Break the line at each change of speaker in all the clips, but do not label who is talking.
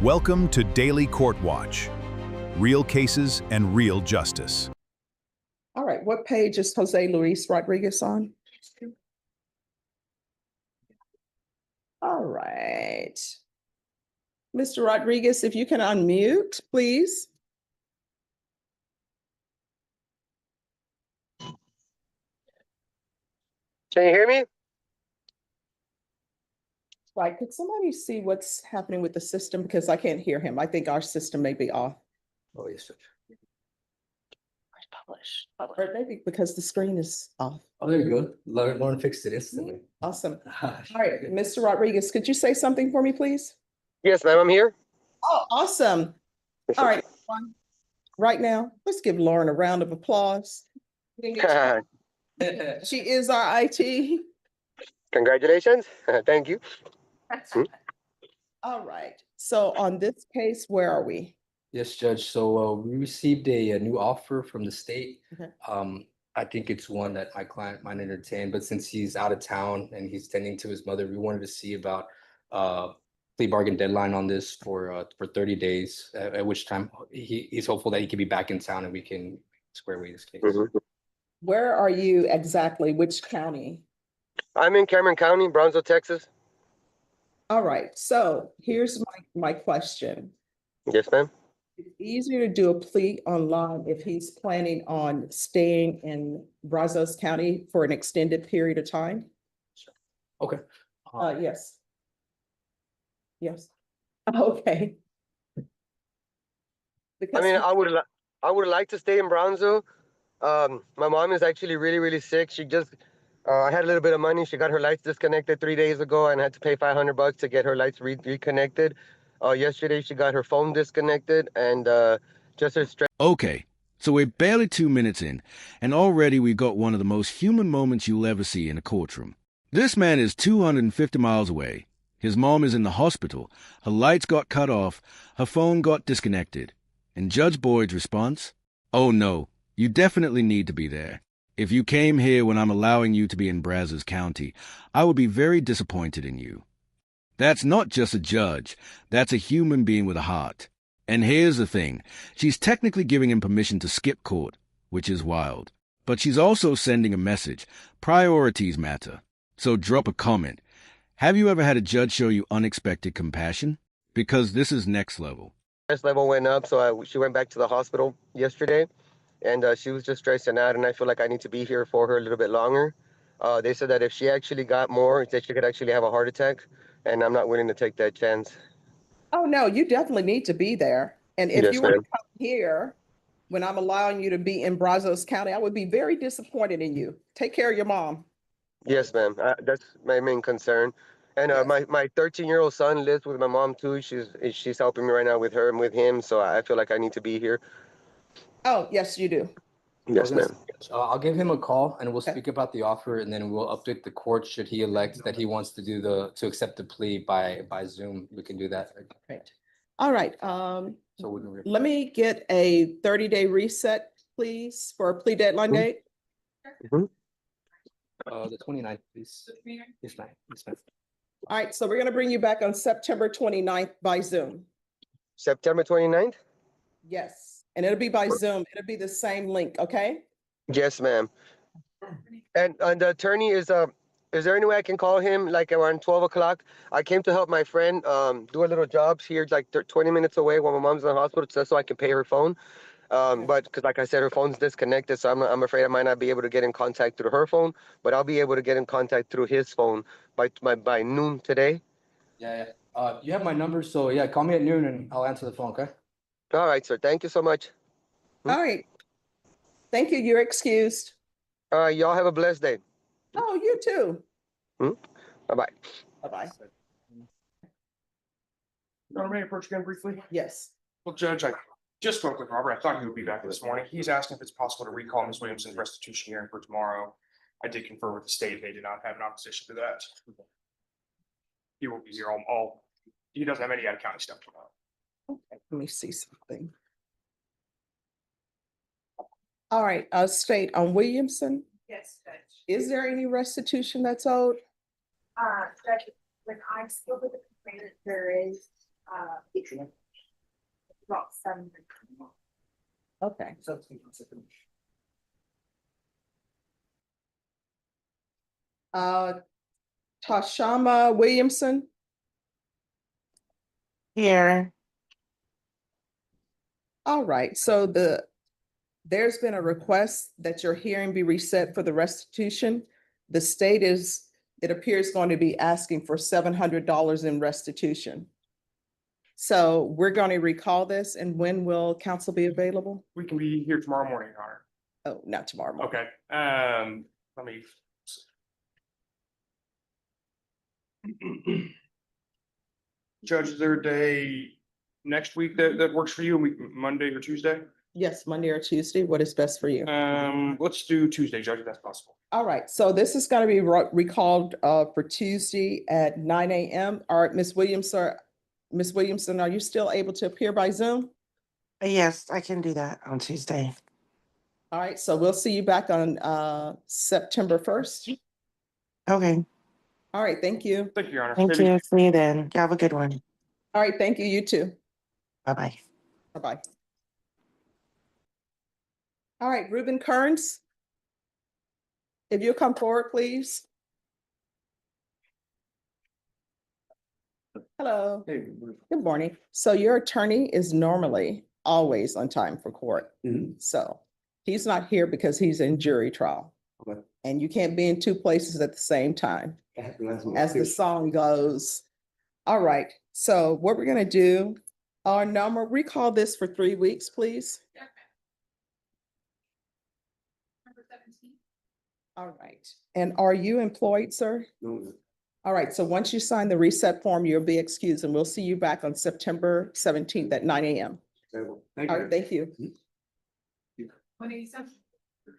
Welcome to Daily Court Watch. Real cases and real justice.
All right, what page is Jose Luis Rodriguez on? All right. Mr. Rodriguez, if you can unmute, please.
Can you hear me?
Right, could somebody see what's happening with the system? Because I can't hear him. I think our system may be off.
Oh, yes, sir.
Publish. Or maybe because the screen is off.
Oh, there you go. Lauren fixed it instantly.
Awesome. All right, Mr. Rodriguez, could you say something for me, please?
Yes, ma'am, I'm here.
Oh, awesome. All right, everyone. Right now, let's give Lauren a round of applause. She is our IT.
Congratulations. Thank you.
All right, so on this case, where are we?
Yes, Judge. So we received a new offer from the state.
Okay.
I think it's one that my client might entertain, but since he's out of town and he's tending to his mother, we wanted to see about plea bargain deadline on this for 30 days, at which time he's hopeful that he can be back in town and we can square away this case.
Where are you exactly? Which county?
I'm in Cameron County, Brownsville, Texas.
All right, so here's my question.
Yes, ma'am.
It's easier to do a plea online if he's planning on staying in Brazos County for an extended period of time?
Okay.
Yes. Yes. Okay.
I mean, I would like to stay in Brownsville. My mom is actually really sick. She just I had a little bit of money. She got her lights disconnected 3 days ago and had to pay $500 to get her lights reconnected. Yesterday she got her phone disconnected and just her stress.
Okay, so we're barely 2 minutes in, and already we've got one of the most human moments you'll ever see in a courtroom. This man is 250 miles away. His mom is in the hospital. Her lights got cut off. Her phone got disconnected. And Judge Boyd's response? Oh no, you definitely need to be there. If you came here when I'm allowing you to be in Brazos County, I would be very disappointed in you. That's not just a judge. That's a human being with a heart. And here's the thing. She's technically giving him permission to skip court, which is wild. But she's also sending a message. Priorities matter. So drop a comment. Have you ever had a judge show you unexpected compassion? Because this is next level.
Stress level went up, so she went back to the hospital yesterday, and she was just stressing out, and I feel like I need to be here for her a little bit longer. They said that if she actually got more, that she could actually have a heart attack, and I'm not willing to take that chance.
Oh, no, you definitely need to be there. And if
Yes,
you were to
ma'am.
come here when I'm allowing you to be in Brazos County, I would be very disappointed in you. Take care of your mom.
Yes, ma'am. That's my main concern. And
Yes.
my 13-year-old son lives with my mom too. She's helping me right now with her and with him, so I feel like I need to be here.
Oh, yes, you do.
Yes, ma'am.
I'll give him a call and we'll
Okay.
speak about the offer, and then we'll update the court should he elect that he wants to do to accept the plea by Zoom. We can do that.
Great. All right.
So we can
Let me get a 30-day reset, please, for a plea deadline
Mhm.
date.
the 29th, please. Yes, ma'am. Yes, ma'am.
All right, so we're going to bring you back on September 29th by Zoom.
September 29th?
Yes, and it'll be by Zoom. It'll be the same link, okay?
Yes, ma'am. And the attorney is there any way I can call him like around 12 o'clock? I came to help my friend do a little jobs here like 20 minutes away while my mom's in the hospital just so I can pay her phone. But because like I said, her phone's disconnected, so I'm afraid I might not be able to get in contact through her phone, but I'll be able to get in contact through his phone by noon today.
Yeah. You have my number, so yeah, call me at noon and I'll answer the phone, okay?
All right, sir. Thank you so much.
All right. Thank you. You're excused.
All right, y'all have a blessed day.
Oh, you too.
Bye-bye.
Bye-bye.
You want me to approach again briefly?
Yes.
Well, Judge, I just spoke with Robert. I thought he would be back this morning. He's asking if it's possible to recall Ms. Williamson's restitution hearing for tomorrow. I did confer with the state. They did not have an opposition to that. He will be here he doesn't have any out of county stuff tomorrow.
Okay, let me see something. All right, state on Williamson,
Yes, Judge.
is there any restitution that's owed?
Judge, when I spoke with the complainant, there is About 7.
Okay. Tashama Williamson,
Here.
all right, so there's been a request that your hearing be reset for the restitution. The state is, it appears, going to be asking for $700 in restitution. So we're going to recall this, and when will council be available?
We can be here tomorrow morning, Your Honor.
Oh, not tomorrow morning.
Okay, let me. Judge, is there a day next week that works for you, Monday or Tuesday?
Yes, Monday or Tuesday, what is best for you?
Let's do Tuesday, Judge, if that's possible.
All right, so this is going to be recalled for Tuesday at 9 a.m. All right, Ms. Williamson, are you still able to appear by Zoom?
Yes, I can do that on Tuesday.
All right, so we'll see you back on September 1st.
Okay,
All right, thank you.
Thank you, Your Honor.
thank
Maybe-
you. See you then. You have a good one.
All right, thank you, you too.
Bye-bye.
Bye-bye. All right, Ruben Kearns. If you'll come forward, please. Hello.
Hey.
Good morning. So your attorney is normally always on time for court. So he's not here because he's in jury trial.
Okay.
And you can't be in two places at the same time, as the song goes. All right, so what we're gonna do, Norma, recall this for 3 weeks, please. All right, and are you employed, sir? All right, so once you sign the reset form, you'll be excused, and we'll see you back on September 17th at 9 a.m.
Thank
All right,
you.
thank you.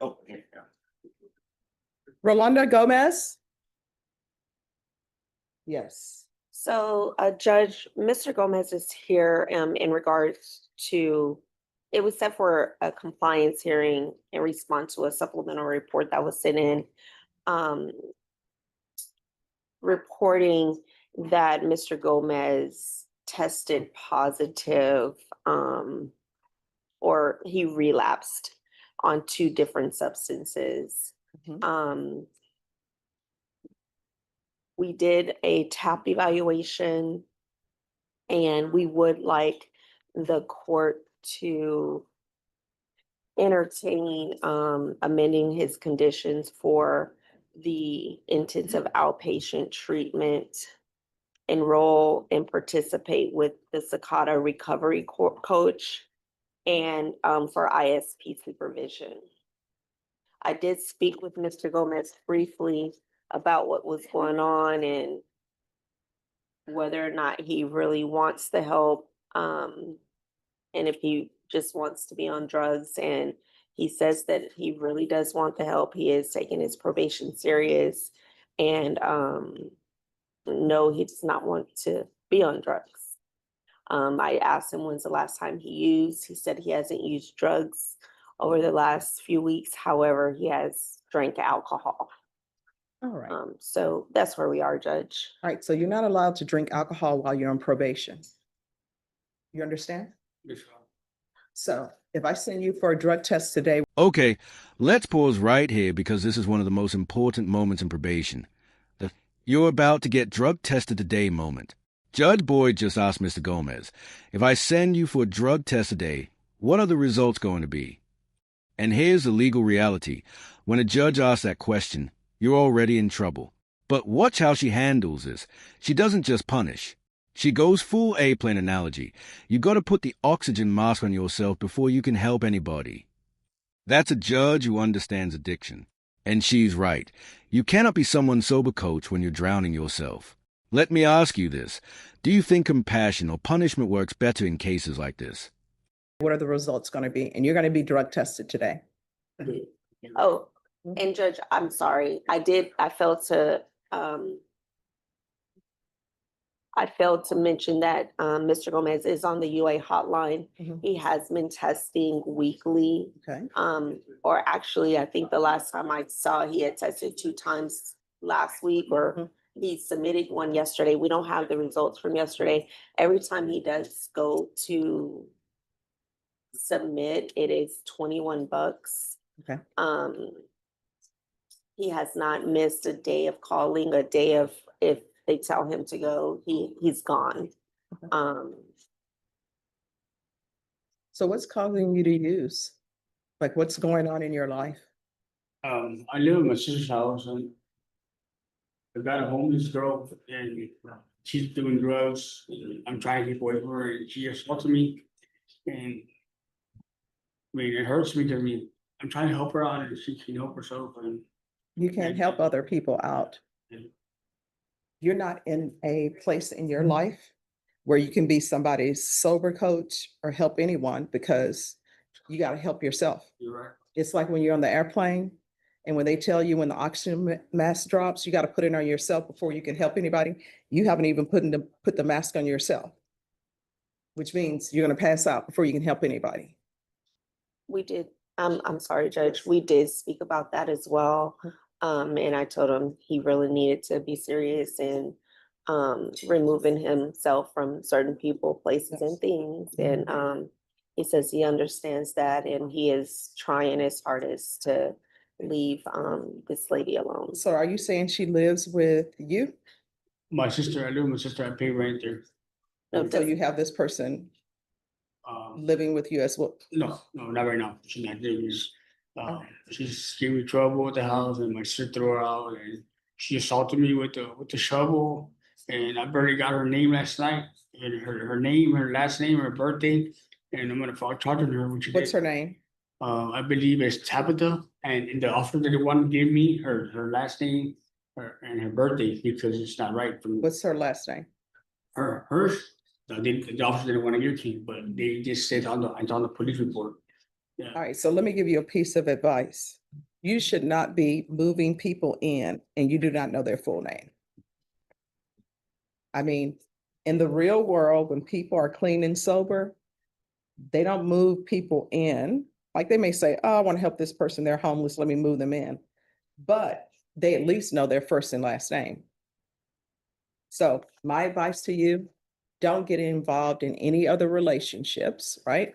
Oh, yeah.
Rolanda Gomez? Yes.
So, Judge, Mr. Gomez is here in regards to, it was set for a compliance hearing in response to a supplemental report that was sent in, reporting that Mr. Gomez tested positive, or he relapsed on 2 different substances.
Mhm.
We did a TAP evaluation, and we would like the court to entertain amending his conditions for the intensive outpatient treatment, enroll and participate with the Cicada Recovery Coach, and for ISP supervision. I did speak with Mr. Gomez briefly about what was going on and whether or not he really wants the help, and if he just wants to be on drugs. And he says that he really does want the help. He is taking his probation serious, and no, he does not want to be on drugs. I asked him when's the last time he used. He said he hasn't used drugs over the last few weeks. However, he has drank alcohol.
All right.
So that's where we are, Judge.
All right, so you're not allowed to drink alcohol while you're on probation. You understand? So if I send you for a drug test today,
Okay, let's pause right here because this is one of the most important moments in probation. The "you're about to get drug tested today" moment. Judge Boyd just asked Mr. Gomez, if I send you for a drug test today, what are the results going to be? And here's the legal reality. When a judge asks that question, you're already in trouble. But watch how she handles this. She doesn't just punish. She goes full A-plane analogy. You got to put the oxygen mask on yourself before you can help anybody. That's a judge who understands addiction. And she's right. You cannot be someone's sober coach when you're drowning yourself. Let me ask you this. Do you think compassion or punishment works better in cases like this?
what are the results going to be? And you're going to be drug tested today.
Oh, and Judge, I'm sorry. I failed to mention that Mr. Gomez is on the UA hotline.
Mhm.
He has been testing weekly.
Okay.
Or actually, I think the last time I saw, he had tested 2 times last week, or he submitted one yesterday. We don't have the results from yesterday. Every time he does go to submit, it is $21.
Okay.
He has not missed a day of calling, a day of, if they tell him to go, he's gone.
Okay. So what's causing you to use? Like, what's going on in your life?
I live in my sister's house and I got a homeless girl and she's doing drugs. I'm trying to keep away from her and she assaulted me. And I mean, it hurts me because I'm trying to help her out and she can help herself and
You can't help other people out. You're not in a place in your life where you can be somebody's sober coach or help anyone, because you got to help yourself.
you're right.
It's like when you're on the airplane and when they tell you when the oxygen mask drops, you got to put it on yourself before you can help anybody. You haven't even put the mask on yourself, which means you're going to pass out before you can help anybody.
We did, I'm sorry, Judge, we did speak about that as well. And I told him he really needed to be serious in removing himself from certain people, places and things. And he says he understands that and he is trying his hardest to leave this lady alone.
So are you saying she lives with you?
My sister, I live with my sister, I pay rent there.
No,
So you have this person living with you as well?
No, not right now. She's not there. She's giving me trouble at the house and my sister threw her out and she assaulted me with the shovel. And I barely got her name last night and her name, her last name, her birthday. And I'm gonna file charge on her.
What's her name?
I believe it's Tabitha, and in the offer that they want to give me her last name and her birthday because it's not right for me.
What's her last name?
Hers, the officer didn't want to give it to me, but they just said it's on the police report. Yeah.
All right, so let me give you a piece of advice. You should not be moving people in and you do not know their full name. I mean, in the real world, when people are clean and sober, they don't move people in. Like they may say, oh, I want to help this person, they're homeless, let me move them in. But they at least know their first and last name. So my advice to you, don't get involved in any other relationships, right?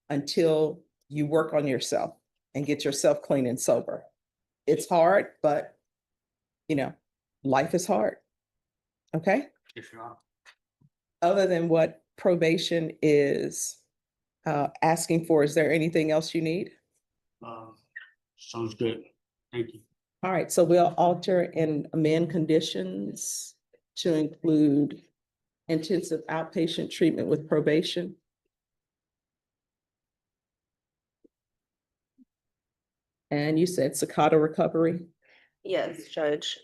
Until you work on yourself and get yourself clean and sober. It's hard, but life is hard. Okay?
If you are.
Other than what probation is asking for, is there anything else you need?
Sounds good. Thank you.
All right, so we'll alter and amend conditions to include intensive outpatient treatment with probation. And you said Sakata recovery.
Yes, Judge.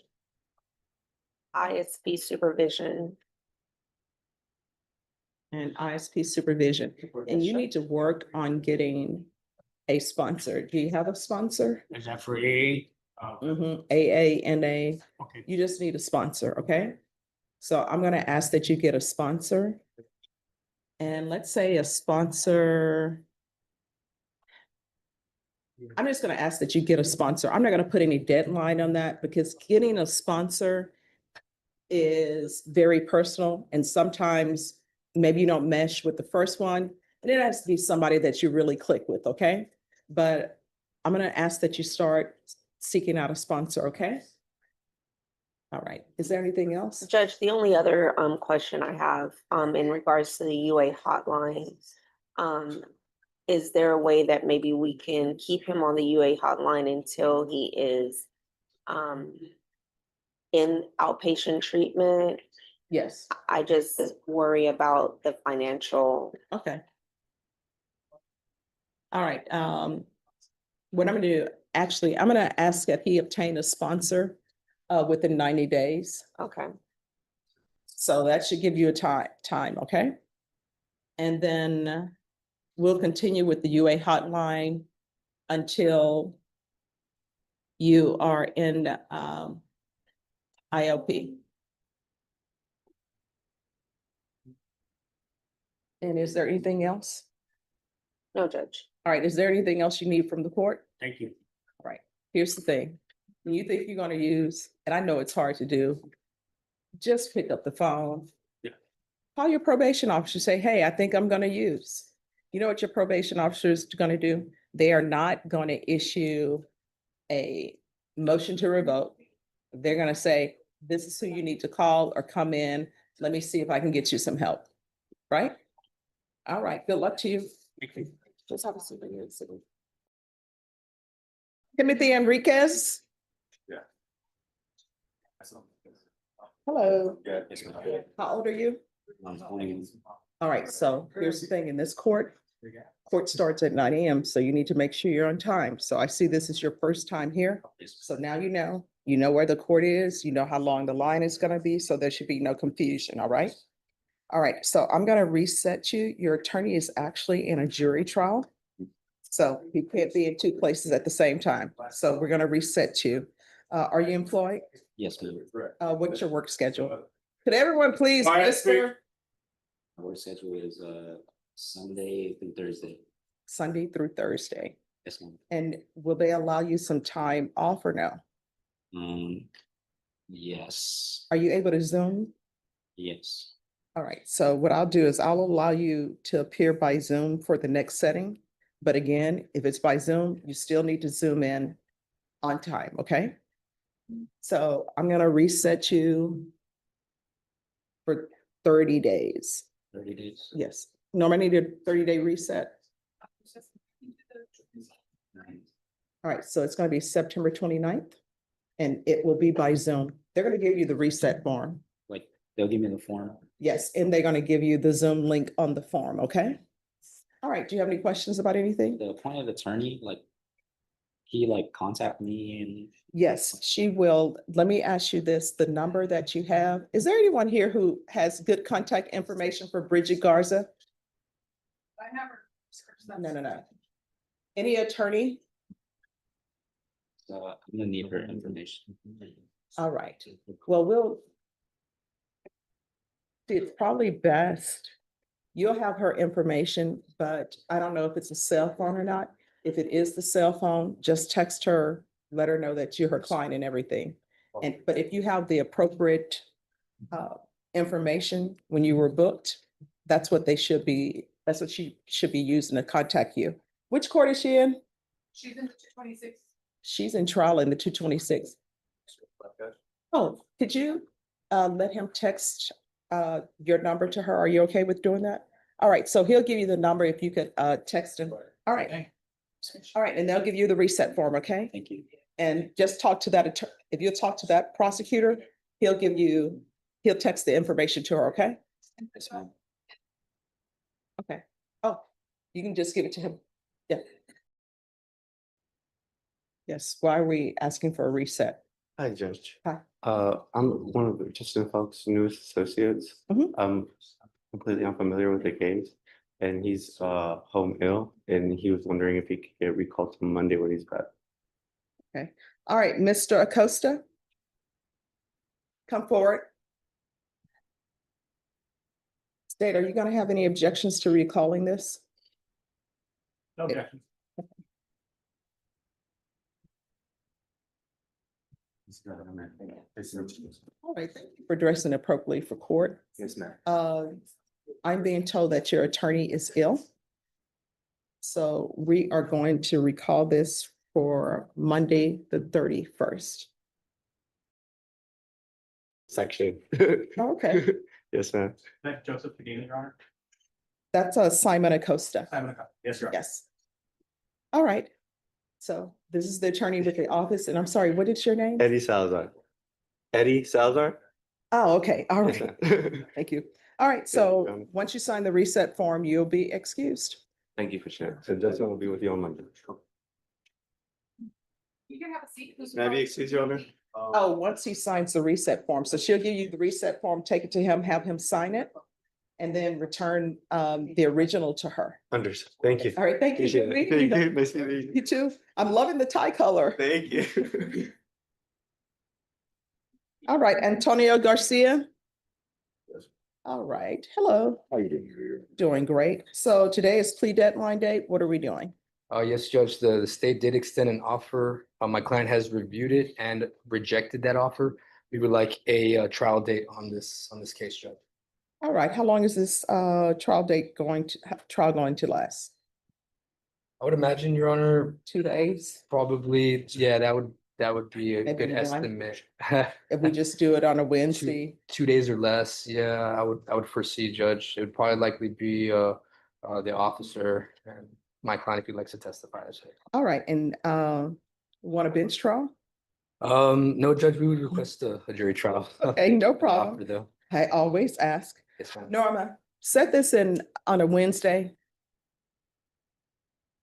ISP supervision.
And ISP supervision. And you need to work on getting a sponsor. Do you have a sponsor?
Is that for AA?
AA, NA.
Okay.
You just need a sponsor, okay? So I'm gonna ask that you get a sponsor. And let's say a sponsor. I'm just gonna ask that you get a sponsor. I'm not gonna put any deadline on that because getting a sponsor is very personal and sometimes maybe you don't mesh with the first one. And it has to be somebody that you really click with, okay? But I'm gonna ask that you start seeking out a sponsor, okay? All right, is there anything else?
Judge, the only other question I have in regards to the UA hotline, is there a way that maybe we can keep him on the UA hotline until he is in outpatient treatment?
Yes,
I just worry about the financial.
okay. All right, what I'm gonna do, actually, I'm gonna ask that he obtain a sponsor within 90 days.
Okay.
So that should give you a time, okay? And then we'll continue with the UA hotline until you are in ILP. And is there anything else?
No, Judge.
All right, is there anything else you need from the court?
Thank you.
All right, here's the thing. When you think you're gonna use, and I know it's hard to do, just pick up the phone.
Yeah.
Call your probation officer, say, hey, I think I'm gonna use. You know what your probation officer is gonna do? They are not gonna issue a motion to revoke. They're gonna say, this is who you need to call or come in. Let me see if I can get you some help. Right? All right, good luck to you. Just have a seat here. Timothy Enriquez. Hello. How old are you? All right, so here's the thing, in this court starts at 9 AM, so you need to make sure you're on time. So I see this is your first time here. So now you know where the court is, you know how long the line is gonna be, so there should be no confusion, all right? All right, so I'm gonna reset you. Your attorney is actually in a jury trial. So he can't be in two places at the same time. So we're gonna reset you. Are you employed?
Yes, ma'am.
What's your work schedule? Could everyone please
Quiet,
whisper?
My work schedule is Sunday through Thursday.
Sunday through Thursday.
Yes, ma'am.
And will they allow you some time off or no?
Yes.
Are you able to Zoom?
Yes.
All right, so what I'll do is I'll allow you to appear by Zoom for the next setting. But again, if it's by Zoom, you still need to zoom in on time, okay? So I'm gonna reset you for 30 days.
30 days.
Yes, normally need a 30-day reset. All right, so it's gonna be September 29th, and it will be by Zoom. They're gonna give you the reset form.
Like they'll give me the form.
Yes, and they're gonna give you the Zoom link on the form, okay? All right, do you have any questions about anything?
The appointed attorney, like he like contact me and
Yes, she will. Let me ask you this, the number that you have, is there anyone here who has good contact information for Bridget Garza?
I have her.
No. Any attorney?
I'm gonna need her information.
All right, well, it's probably best. You'll have her information, but I don't know if it's a cell phone or not. If it is the cell phone, just text her, let her know that you're her client and everything. But if you have the appropriate information when you were booked, that's what she should be using to contact you. Which court is she in?
She's in the 226.
She's in trial in the 226. Oh, could you let him text your number to her? Are you okay with doing that? All right, so he'll give you the number if you could text him. All right. All right, and they'll give you the reset form, okay?
Thank you.
And just talk to that if you talk to that prosecutor, he'll text the information to her, okay?
Yes, ma'am.
Okay. Oh, you can just give it to him. Yeah. Yes, why are we asking for a reset?
Hi, Judge.
Hi.
I'm one of Justin Falk's newest associates.
Mhm.
I'm completely unfamiliar with the case, and he's home ill, and he was wondering if he could get recalled to Monday when he's back.
Okay. All right, Mr. Acosta. Come forward. State, are you gonna have any objections to recalling this?
Okay.
All right, thank you for dressing appropriately for court.
Yes, ma'am.
I'm being told that your attorney is ill. So we are going to recall this for Monday, the 31st.
Section.
Okay,
Yes, ma'am.
Joseph Padina, Your Honor.
that's Simon Acosta.
Yes, Your Honor.
Yes. All right. So this is the attorney with the office, and I'm sorry, what is your name?
Eddie Salazar. Eddie Salazar?
Oh, okay, all
Yes,
right,
ma'am.
thank you. All right, so once you sign the reset form, you'll be excused.
Thank you for sharing. So Justin will be with you on Monday.
You can have a seat.
May I be excused, Your Honor?
Oh, once he signs the reset form, so she'll give you the reset form, take it to him, have him sign it, and then return the original to her.
Understood. Thank you.
All right, thank you.
Appreciate
Good
it.
meeting
Thank
you.
you. Nice to meet you.
You too. I'm loving the tie color.
Thank you.
All right, Antonio Garcia. All right, hello.
How you doing?
Doing great. So today is plea deadline day. What are we doing?
Yes, Judge, the state did extend an offer. My client has reviewed it and rejected that offer. We would like a trial date on this case, Judge.
All right, how long is this trial going to last?
I would imagine, Your Honor,
2 days?
probably, yeah, that would be a
Maybe
good
one.
estimate.
If we just do it on a Wednesday?
2 days or less, yeah, I would foresee, Judge. It would probably likely be the officer and my client if he likes to testify.
All right, and want a bench trial?
No, Judge, we would request a jury trial.
Okay, no problem.
Offer, though.
I always ask.
Yes, ma'am.
Norma, set this in on a Wednesday.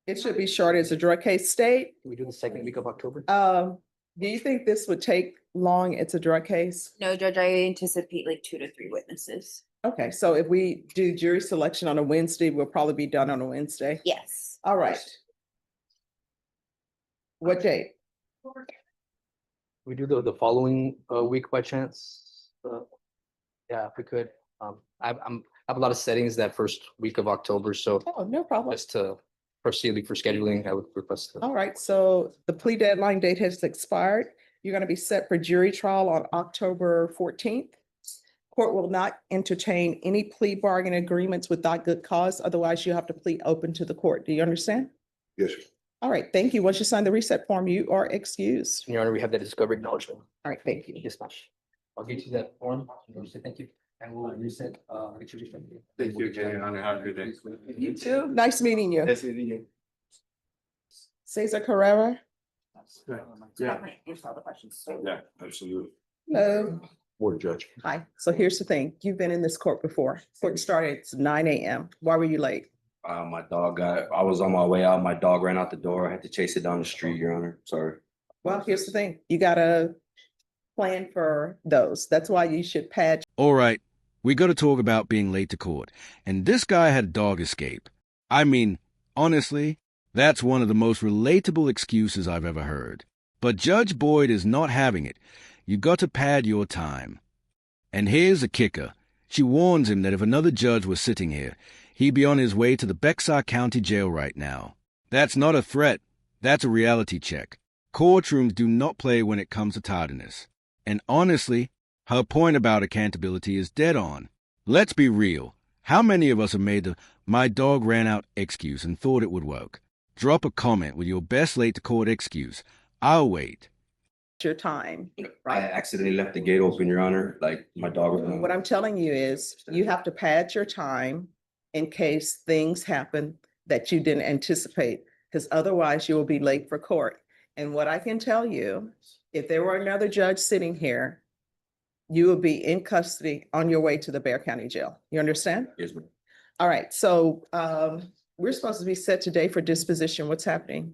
It should be short as a drug case. State,
Can we do the second week of October?
do you think this would take long? It's a drug case?
No, Judge, I anticipate like 2 to 3 witnesses.
Okay, so if we do jury selection on a Wednesday, we'll probably be done on a Wednesday.
Yes.
All right. What date?
We do the following week by chance? Yeah, if we could. I have a lot of settings that first week of October, so
Oh, no problem.
just to proceed for scheduling, I would request.
All right, so the plea deadline date has expired. You're going to be set for jury trial on October 14th. Court will not entertain any plea bargain agreements without good cause. Otherwise, you have to plead open to the court. Do you understand?
Yes.
All right, thank you. Once you sign the reset form, you are excused.
Your Honor, we have the discovery acknowledgement.
All right, thank you.
Yes, ma'am. I'll get you that form. We'll say thank you. And we'll reset, get you reset.
Thank you, Your Honor. Have a good day.
You too. Nice meeting you.
Nice meeting you.
Cesar Carrera.
Yeah. Yeah, absolutely.
Hello.
Board Judge.
Hi. So here's the thing. You've been in this court before. Court started at 9 a.m. Why were you late?
I was on my way out. My dog ran out the door. I had to chase it down the street, Your Honor. Sorry.
Well, here's the thing. You gotta plan for those. That's why you should pad.
All right, we got to talk about being late to court. And this guy had a dog escape. I mean, honestly, that's one of the most relatable excuses I've ever heard. But Judge Boyd is not having it. You got to pad your time. And here's a kicker. She warns him that if another judge was sitting here, he'd be on his way to the Bexar County Jail right now. That's not a threat. That's a reality check. Courtrooms do not play when it comes to tardiness. And honestly, her point about accountability is dead on. Let's be real. How many of us have made the "my dog ran out" excuse and thought it would work? Drop a comment with your best late to court excuse. I'll wait.
Your time,
I
right?
accidentally left the gate open, Your Honor. Like my dog.
What I'm telling you is you have to pad your time in case things happen that you didn't anticipate, because otherwise you will be late for court. And what I can tell you, if there were another judge sitting here, you would be in custody on your way to the Bexar County Jail. You understand?
Yes, ma'am.
All right, so we're supposed to be set today for disposition. What's happening?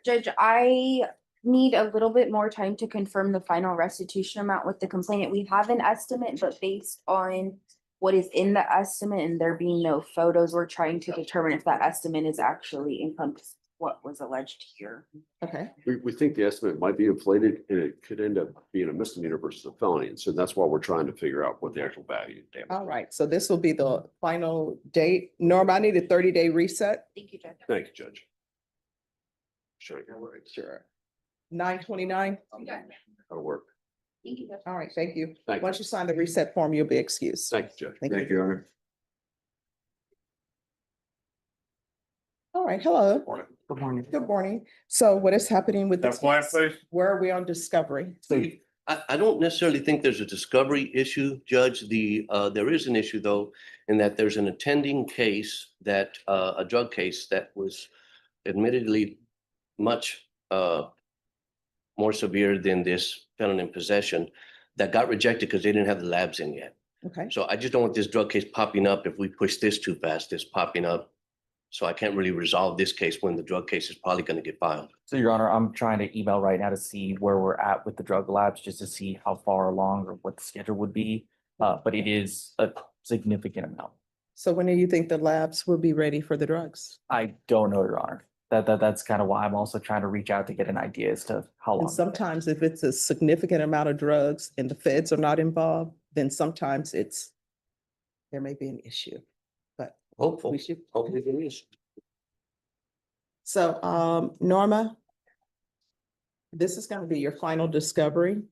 Judge, I need a little bit more time to confirm the final restitution amount with the complainant. We have an estimate, but based on what is in the estimate and there being no photos, we're trying to determine if that estimate is actually encompassed what was alleged here.
Okay,
We think the estimate might be inflated and it could end up being a misdemeanor versus a felony. And so that's why we're trying to figure out what the actual value of damage.
all right, so this will be the final date. Norm, I need a 30-day reset.
Thank you, Judge.
Thank you, Judge. Sure.
Sure. 9/29.
That'll work.
Thank you, Judge.
All right, thank you.
Thank you.
Once you sign the reset form, you'll be excused.
Thank you, Judge.
Thank
Thank you, Your Honor.
All right, hello.
Good morning.
Good morning. So what is happening with this?
That quiet,
case?
please.
Where are we on discovery?
I don't necessarily think there's a discovery issue, Judge. There is an issue, though, in that there's an attending case that, a drug case that was admittedly much more severe than this felon in possession that got rejected because they didn't have the labs in yet.
Okay,
So I just don't want this drug case popping up if we push this too fast, it's popping up. So I can't really resolve this case when the drug case is probably going to get filed.
So, Your Honor, I'm trying to email right now to see where we're at with the drug labs, just to see how far along or what the schedule would be. But it is a significant amount.
so when do you think the labs will be ready for the drugs?
I don't know, Your Honor. That's kind of why I'm also trying to reach out to get an idea as to how long.
And sometimes if it's a significant amount of drugs and the feds are not involved, then sometimes there may be an issue, but
Hopeful,
we should.
hopefully there is.
So, Norma, this is going to be your final discovery.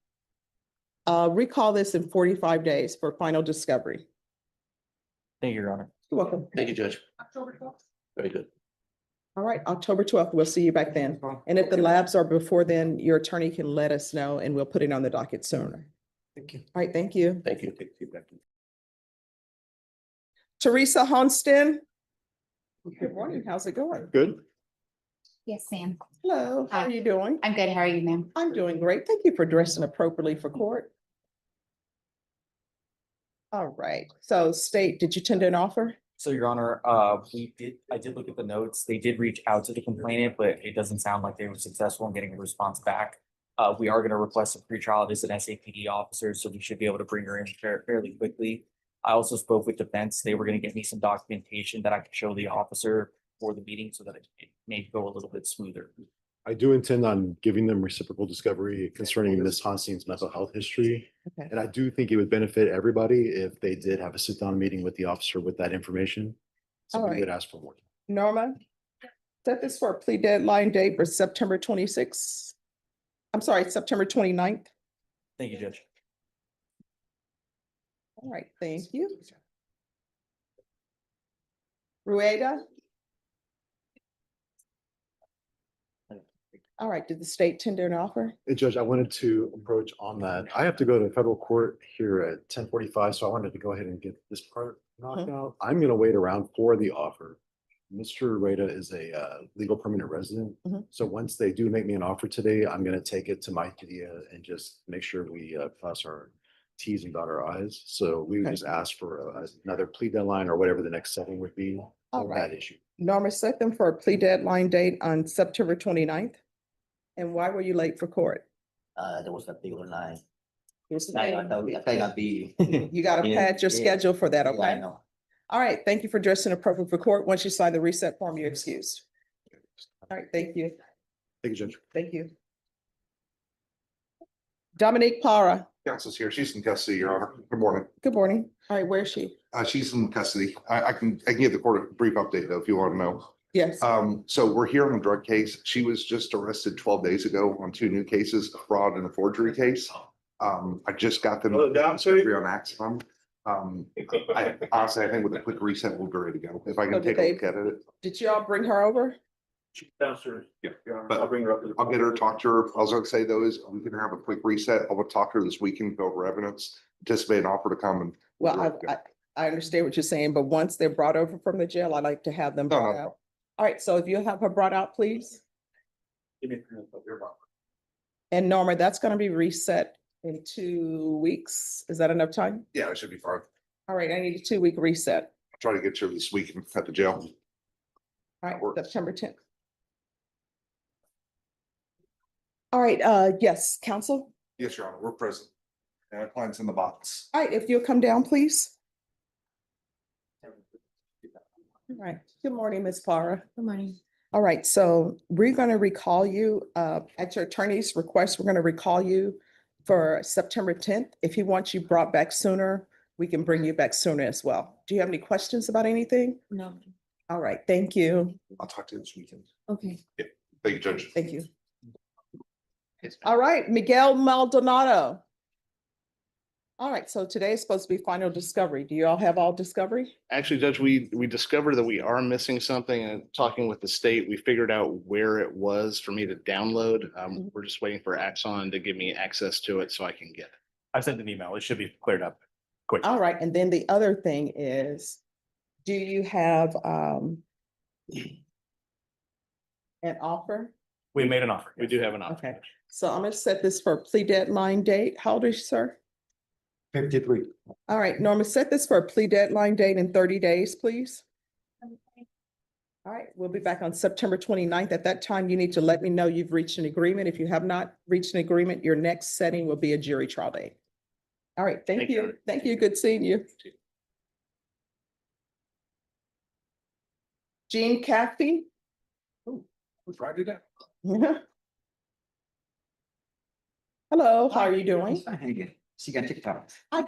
Recall this in 45 days for final discovery.
Thank you, Your Honor.
You're welcome.
Thank you, Judge.
October 12th.
Very good.
All right, October 12th, we'll see you back then. And if the labs are before then, your attorney can let us know and we'll put it on the docket sooner.
Thank you.
All right, thank you.
Thank you.
Teresa Honston. Good morning, how's it going?
Good.
Yes, Sam.
Hello, how are you doing?
I'm good. How are you, ma'am?
I'm doing great. Thank you for dressing appropriately for court. All right, so state, did you tender an offer?
So, Your Honor, I did look at the notes. They did reach out to the complainant, but it doesn't sound like they were successful in getting a response back. We are gonna request a pretrial as an SAPD officer, so we should be able to bring her in fairly quickly. I also spoke with defense. They were gonna get me some documentation that I could show the officer for the meeting so that it may go a little bit smoother.
I do intend on giving them reciprocal discovery concerning Ms. Hanstein's mental health history.
Okay.
And I do think it would benefit everybody if they did have a sit-down meeting with the officer with that information. So
All
we
right.
would ask for more.
Norma, set this for a plea deadline date for September 26th. I'm sorry, September 29th.
Thank you, Judge.
All right, thank you. Rueda? All right, did the state tender an offer?
Hey, Judge, I wanted to approach on that. I have to go to federal court here at 10:45, so I wanted to go ahead and get this part knocked out. I'm gonna wait around for the offer. Mr. Rada is a legal permanent resident.
Mhm.
So once they do make me an offer today, I'm gonna take it to Mike Padilla and just make sure we cross our Ts and dot our Is. So we would
Okay.
just ask for another plea deadline or whatever the next setting would be
All
on
right.
that issue.
Norma, set them for a plea deadline date on September 29th. And why were you late for court?
There was a particular line.
Here's
I
the
got the.
You gotta pad your schedule for that,
I
okay?
know.
All right, thank you for dressing appropriate for court. Once you sign the reset form, you're excused. All right, thank you.
Thank you, Judge.
Thank you. Dominique Para,
Counsel's here. She's in custody, Your Honor. Good morning.
good morning. All right, where's she?
She's in custody. I can give the court a brief update though, if you want to know.
Yes.
So we're here on a drug case. She was just arrested 12 days ago on 2 new cases, a fraud and a forgery case. I just got them on accident. I honestly, I think with a quick reset, we'll be ready to go. If I
So
can
did
take a look at it.
Did y'all bring her over?
Downstairs. Yeah, but I'll bring her up. I'll get her, talk to her. I was gonna say though is we can have a quick reset. I will talk to her this weekend, go over evidence, anticipate an offer to come and.
Well, I understand what you're saying, but once they're brought over from the jail, I like to have them
No,
brought
no.
out. All right, so if you'll have her brought out, please. And Norma, that's gonna be reset in 2 weeks. Is that enough time?
Yeah, it should be fine.
All right, I need a 2-week reset.
I'll try to get you this weekend at the jail.
All right,
Works.
September 10th. All right, yes, counsel.
Yes, Your Honor, we're present. And our client's in the box.
All right, if you'll come down, please. All right, good morning, Ms. Para.
Good morning.
All right, so we're gonna recall you, at your attorney's request, we're gonna recall you for September 10th. If he wants you brought back sooner, we can bring you back sooner as well. Do you have any questions about anything?
No.
All right, thank you.
I'll talk to you this weekend.
Okay.
Thank you, Judge.
Thank you. All right, Miguel Maldonado. All right, so today is supposed to be final discovery. Do you all have all discovery?
Actually, Judge, we discovered that we are missing something and talking with the state, we figured out where it was for me to download. We're just waiting for Axon to give me access to it so I can get it.
I sent an email. It should be cleared up quick.
All right, and then the other thing is, do you have an offer?
We made an offer.
We do have an offer.
Okay, so I'm gonna set this for a plea deadline date. How old is you, sir?
53.
All right, Norma, set this for a plea deadline date in 30 days, please. All right, we'll be back on September 29th. At that time, you need to let me know you've reached an agreement. If you have not reached an agreement, your next setting will be a jury trial date. All right, thank you. Thank you. Good seeing you. Jean Caffey.
Let's write it down.
Hello, how are you doing?
See, got TikTok.
I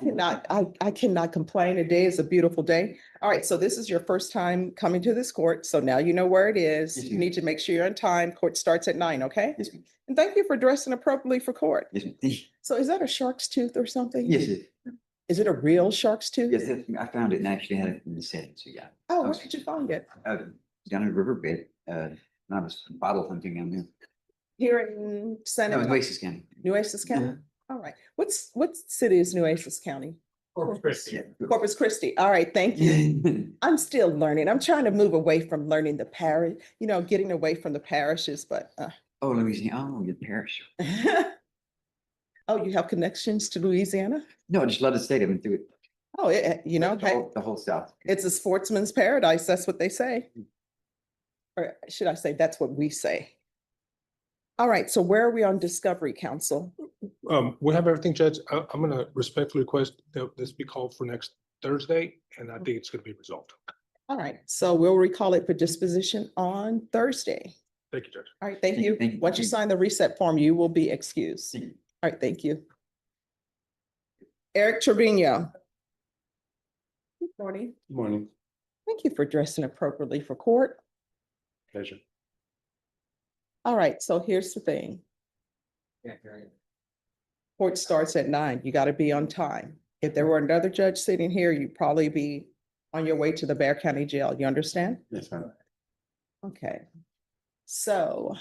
cannot complain. Today is a beautiful day. All right, so this is your first time coming to this court, so now you know where it is.
Yes,
You
ma'am.
need to make sure you're on time. Court starts at 9, okay?
Yes, ma'am.
And thank you for dressing appropriately for court.
Yes, ma'am.
So is that a shark's tooth or something?
Yes, yes.
Is it a real shark's tooth?
Yes, I found it and actually had it in the setting, so yeah.
Oh, where did you find it?
Down in the riverbed, not a bottle hunting down there.
Here in San
No, in
Antonio?
Oasis County.
Nueces County? All right. What city is Nueces County?
Corpus Christi.
Corpus Christi. All right, thank you. I'm still learning. I'm trying to move away from learning the parish, getting away from the parishes, but
Oh, Louisiana, oh, your parish.
oh, you have connections to Louisiana?
No, I just love the state. I've been through it.
Oh,
The
hey,
whole South.
it's a sportsman's paradise. That's what they say. Or should I say, that's what we say. All right, so where are we on discovery, counsel?
We have everything, Judge. I'm gonna respectfully request that this be called for next Thursday, and I think it's gonna be resolved.
All right, so we'll recall it for disposition on Thursday.
Thank you, Judge.
All right, thank you.
Thank you.
Once you sign the reset form, you will be excused. All right, thank you. Eric Trevino. Good morning.
Good morning.
Thank you for dressing appropriately for court.
Pleasure.
All right, so here's the thing. Court starts at 9. You got to be on time. If there were another judge sitting here, you'd probably be on your way to the Bexar County Jail. You understand?
Yes, ma'am.
Okay. So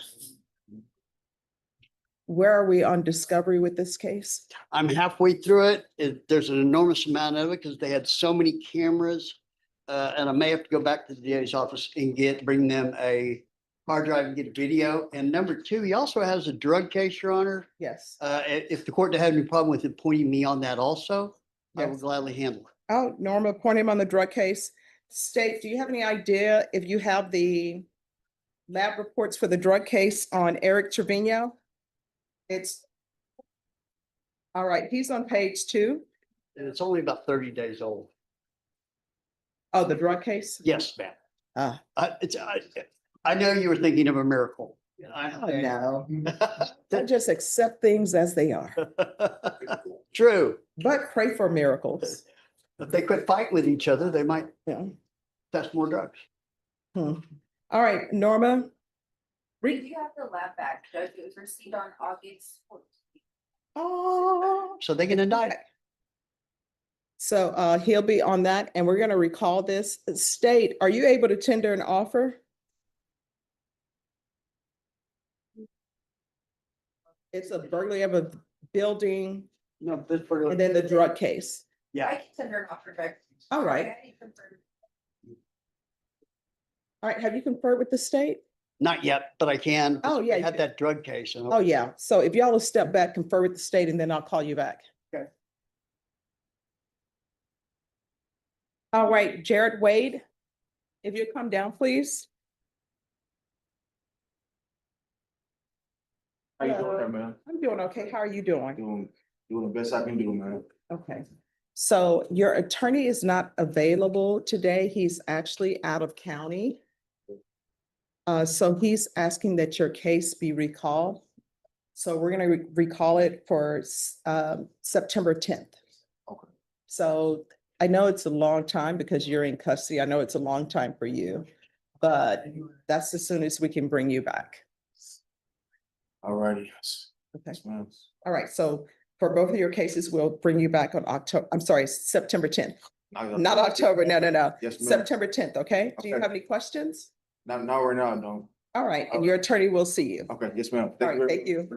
where are we on discovery with this case?
I'm halfway through it. There's an enormous amount of it because they had so many cameras. And I may have to go back to the DA's office and bring them a hard drive and get a video. And number two, he also has a drug case, Your Honor.
Yes.
If the court had any problem with it pointing me on that also, I will
Yes.
gladly handle it.
Oh, Norma, point him on the drug case. State, do you have any idea if you have the lab reports for the drug case on Eric Trevino? It's, all right, he's on page 2.
And it's only about 30 days old.
Oh, the drug case?
Yes, ma'am.
Ah.
I know you were thinking of a miracle.
Oh, no. I just accept things as they are,
True.
but pray for miracles.
If they quit fighting with each other, they might
Yeah.
test more drugs.
All right, Norma.
We do have the lab back, Judge. It was received on August 14th.
Oh.
So they can indict.
So he'll be on that, and we're going to recall this. State, are you able to tender an offer? It's a burglary of a building.
No, this for
and then the drug case.
Yeah.
I can send her an offer, Judge.
All right. All right, have you conferred with the state?
Not yet, but I can.
Oh, yeah,
I
you
had
did.
that drug case. And
Oh, yeah. So if y'all will step back, confer with the state, and then I'll call you back.
Okay.
All right, Jared Wade, if you come down, please.
How you doing
Hello.
there, man?
I'm doing okay. How are you doing?
Doing the best I can do, man.
Okay. So your attorney is not available today. He's actually out of county. So he's asking that your case be recalled. So we're going to recall it for September 10th.
Okay.
So I know it's a long time because you're in custody. I know it's a long time for you, but that's as soon as we can bring you back.
All righty.
Okay.
Yes, ma'am.
All right. So for both of your cases, we'll bring you back on September 10th. Not October. No.
Yes, ma'am.
September 10th. Okay. Do you
Okay.
have any questions?
Not right now, no.
All right. And your attorney will see you.
Okay, yes, ma'am.
All right. Thank you.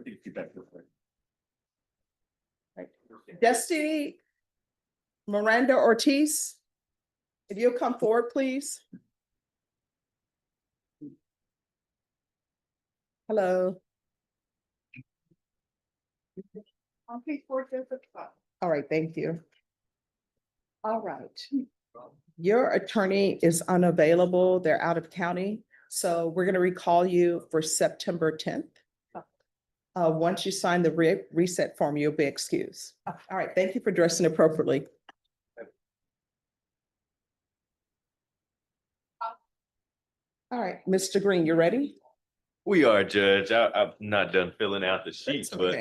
Destiny Miranda Ortiz, if you'll come forward, please. Hello. All right, thank you. All right. Your attorney is unavailable. They're out of county. So we're going to recall you for September 10th. Once you sign the reset form, you'll be excused. All right, thank you for dressing appropriately. All right, Mr. Green, you ready?
We are, Judge. I'm not done filling out the sheets, but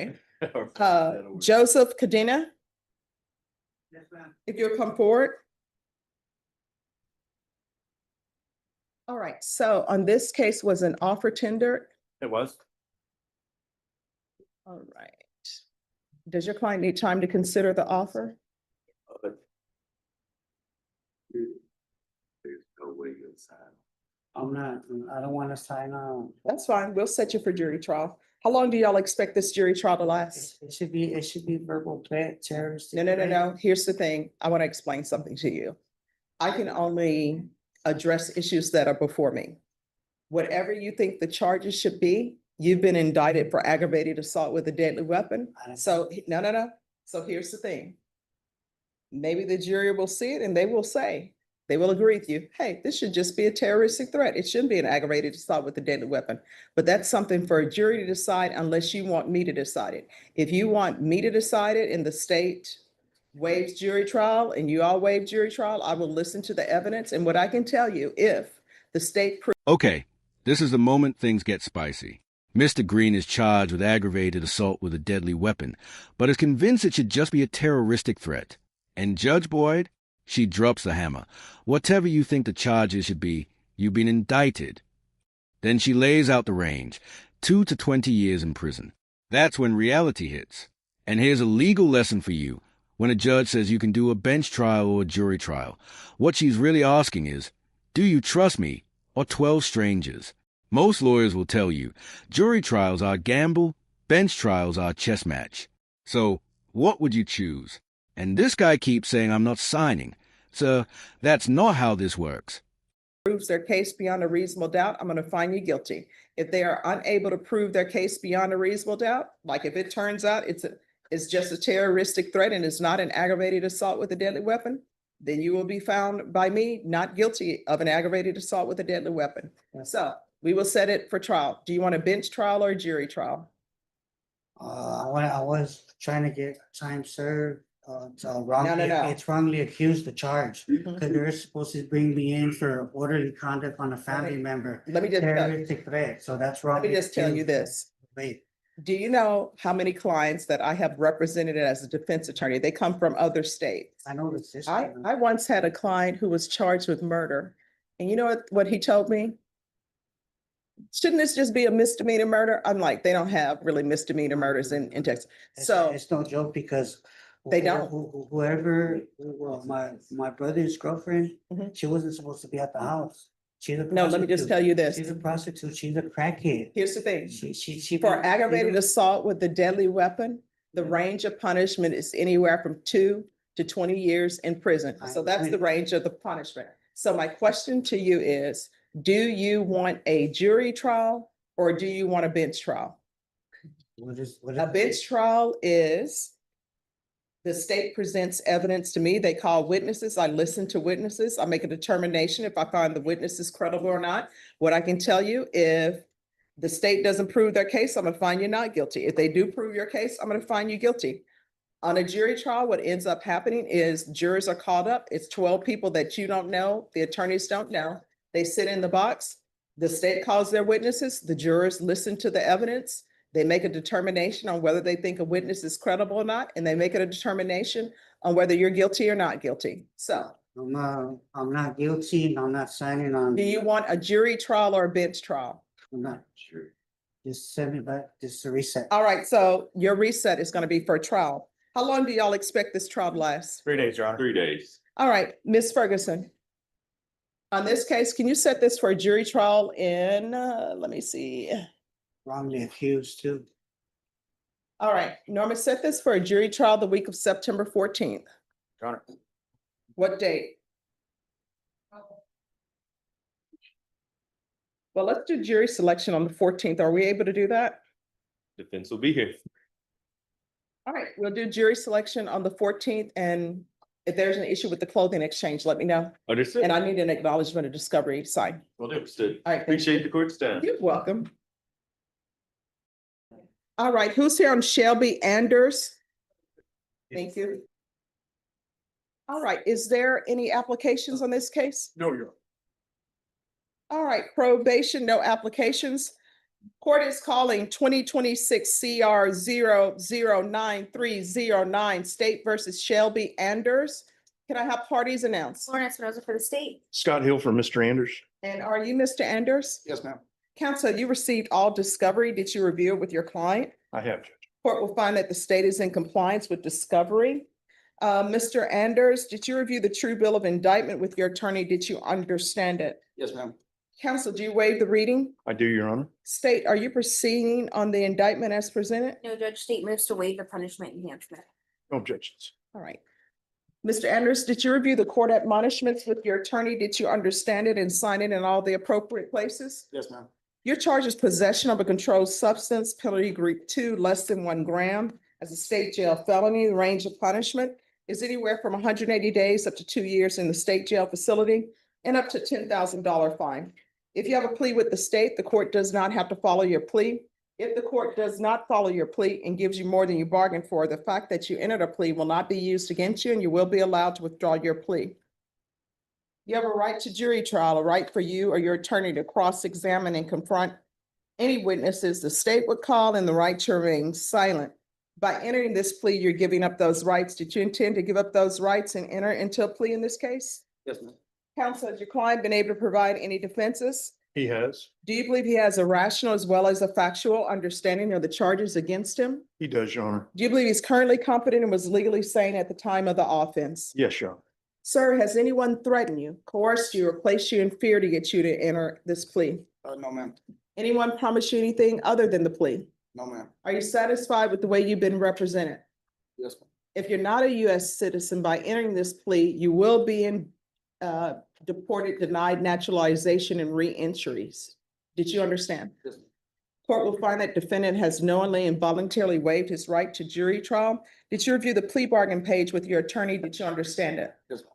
Okay. Joseph Cadena, If you'll come forward. All right, so on this case was an offer tendered.
It was.
All right. Does your client need time to consider the offer?
I don't want to sign on.
That's fine. We'll set you for jury trial. How long do y'all expect this jury trial to last?
It should be verbal threat, terrorist.
No. Here's the thing. I want to explain something to you. I can only address issues that are before me. Whatever you think the charges should be, you've been indicted for aggravated assault with a deadly weapon. So, no. So here's the thing. Maybe the jury will see it and they will say, they will agree with you, hey, this should just be a terroristic threat. It shouldn't be an aggravated assault with a deadly weapon. But that's something for a jury to decide unless you want me to decide it. If you want me to decide it and the state waives jury trial and you all waive jury trial, I will listen to the evidence. And what I can tell you, if the state
Okay, this is the moment things get spicy. Mr. Green is charged with aggravated assault with a deadly weapon, but is convinced it should just be a terroristic threat. And Judge Boyd, she drops the hammer. Whatever you think the charges should be, you've been indicted. Then she lays out the range, 2 to 20 years in prison. That's when reality hits. And here's a legal lesson for you. When a judge says you can do a bench trial or a jury trial, what she's really asking is, do you trust me or 12 strangers? Most lawyers will tell you, jury trials are a gamble, bench trials are a chess match. So, what would you choose? And this guy keeps saying I'm not signing. Sir, that's not how this works.
proves their case beyond a reasonable doubt, I'm going to find you guilty. If they are unable to prove their case beyond a reasonable doubt, like if it turns out it's just a terroristic threat and it's not an aggravated assault with a deadly weapon, then you will be found by me not guilty of an aggravated assault with a deadly weapon. So we will set it for trial. Do you want a bench trial or a jury trial?
I was trying to get time served. It's
No.
it's wrongly accused the charge
Mhm.
because they're supposed to bring me in for orderly conduct on a family member.
Let me just tell you.
Terroristic threat, so that's wrong.
Let me just tell you this.
Wait,
Do you know how many clients that I have represented as a defense attorney? They come from other states.
I know the system.
I once had a client who was charged with murder. And you know what he told me? Shouldn't this just be a misdemeanor murder? I'm like, they don't have really misdemeanor murders in Texas. So
It's no joke because
They don't.
Whoever, well, my brother's girlfriend,
Mhm.
she wasn't supposed to be at the house. She's a
no, let me just
prostitute.
tell you this.
She's a prostitute. She's a crackhead.
Here's the thing.
She
For aggravated assault with a deadly weapon, the range of punishment is anywhere from 2 to 20 years in prison. So that's the range of the punishment. So my question to you is, do you want a jury trial or do you want a bench trial? A bench trial is the state presents evidence to me. They call witnesses. I listen to witnesses. I make a determination if I find the witnesses credible or not. What I can tell you, if the state doesn't prove their case, I'm gonna find you not guilty. If they do prove your case, I'm gonna find you guilty. On a jury trial, what ends up happening is jurors are called up. It's 12 people that you don't know, the attorneys don't know. They sit in the box. The state calls their witnesses. The jurors listen to the evidence. They make a determination on whether they think a witness is credible or not, and they make a determination on whether you're guilty or not guilty. So
I'm not guilty and I'm not signing on.
do you want a jury trial or a bench trial?
I'm not sure. Just send me back, just a reset.
All right, so your reset is gonna be for trial. How long do y'all expect this trial to last?
3 days, Your Honor.
3 days.
All right, Ms. Ferguson. On this case, can you set this for a jury trial in, let me see.
Wrongly accused too.
All right, Norma, set this for a jury trial the week of September 14th.
Your Honor.
What date? Well, let's do jury selection on the 14th. Are we able to do that?
Defense will be here.
All right, we'll do jury selection on the 14th, and if there's an issue with the clothing exchange, let me know.
Understood.
And I need an acknowledgement of discovery signed.
Well, understood.
All right, thank
Appreciate
you.
the court staff.
You're welcome. All right, who's here on Shelby Anders? Thank you. All right, is there any applications on this case?
No, Your Honor.
All right, probation, no applications. Court is calling 2026 CR 009309 State versus Shelby Anders. Can I have parties announced?
Lauren Espinoza for the state.
Scott Hill for Mr. Anders.
And are you Mr. Anders?
Yes, ma'am.
Counsel, you received all discovery. Did you review it with your client?
I have, Judge.
Court will find that the state is in compliance with discovery. Mr. Anders, did you review the true bill of indictment with your attorney? Did you understand it?
Yes, ma'am.
Counsel, do you waive the reading?
I do, Your Honor.
State, are you proceeding on the indictment as presented?
No, Judge, state moves to waive the punishment enhancement.
No objections.
All right. Mr. Anders, did you review the court admonishments with your attorney? Did you understand it and sign it in all the appropriate places?
Yes, ma'am.
Your charge is possession of a controlled substance, penalty group 2, less than 1 gram, as a state jail felony. The range of punishment is anywhere from 180 days up to 2 years in the state jail facility and up to $10,000 fine. If you have a plea with the state, the court does not have to follow your plea. If the court does not follow your plea and gives you more than you bargained for, the fact that you entered a plea will not be used against you and you will be allowed to withdraw your plea. You have a right to jury trial, a right for you or your attorney to cross-examine and confront any witnesses the state would call, and the right to remain silent. By entering this plea, you're giving up those rights. Did you intend to give up those rights and enter into a plea in this case?
Yes, ma'am.
Counsel, has your client been able to provide any defenses?
He has.
Do you believe he has a rational as well as a factual understanding of the charges against him?
He does, Your Honor.
Do you believe he's currently competent and was legally sane at the time of the offense?
Yes, Your Honor.
Sir, has anyone threatened you, coerced you, or placed you in fear to get you to enter this plea?
No, ma'am.
Anyone promise you anything other than the plea?
No, ma'am.
Are you satisfied with the way you've been represented?
Yes, ma'am.
If you're not a US citizen, by entering this plea, you will be deported, denied naturalization, and re-entries. Did you understand?
Yes, ma'am.
Court will find that defendant has knowingly and voluntarily waived his right to jury trial. Did you review the plea bargain page with your attorney? Did you understand it?
Yes, ma'am.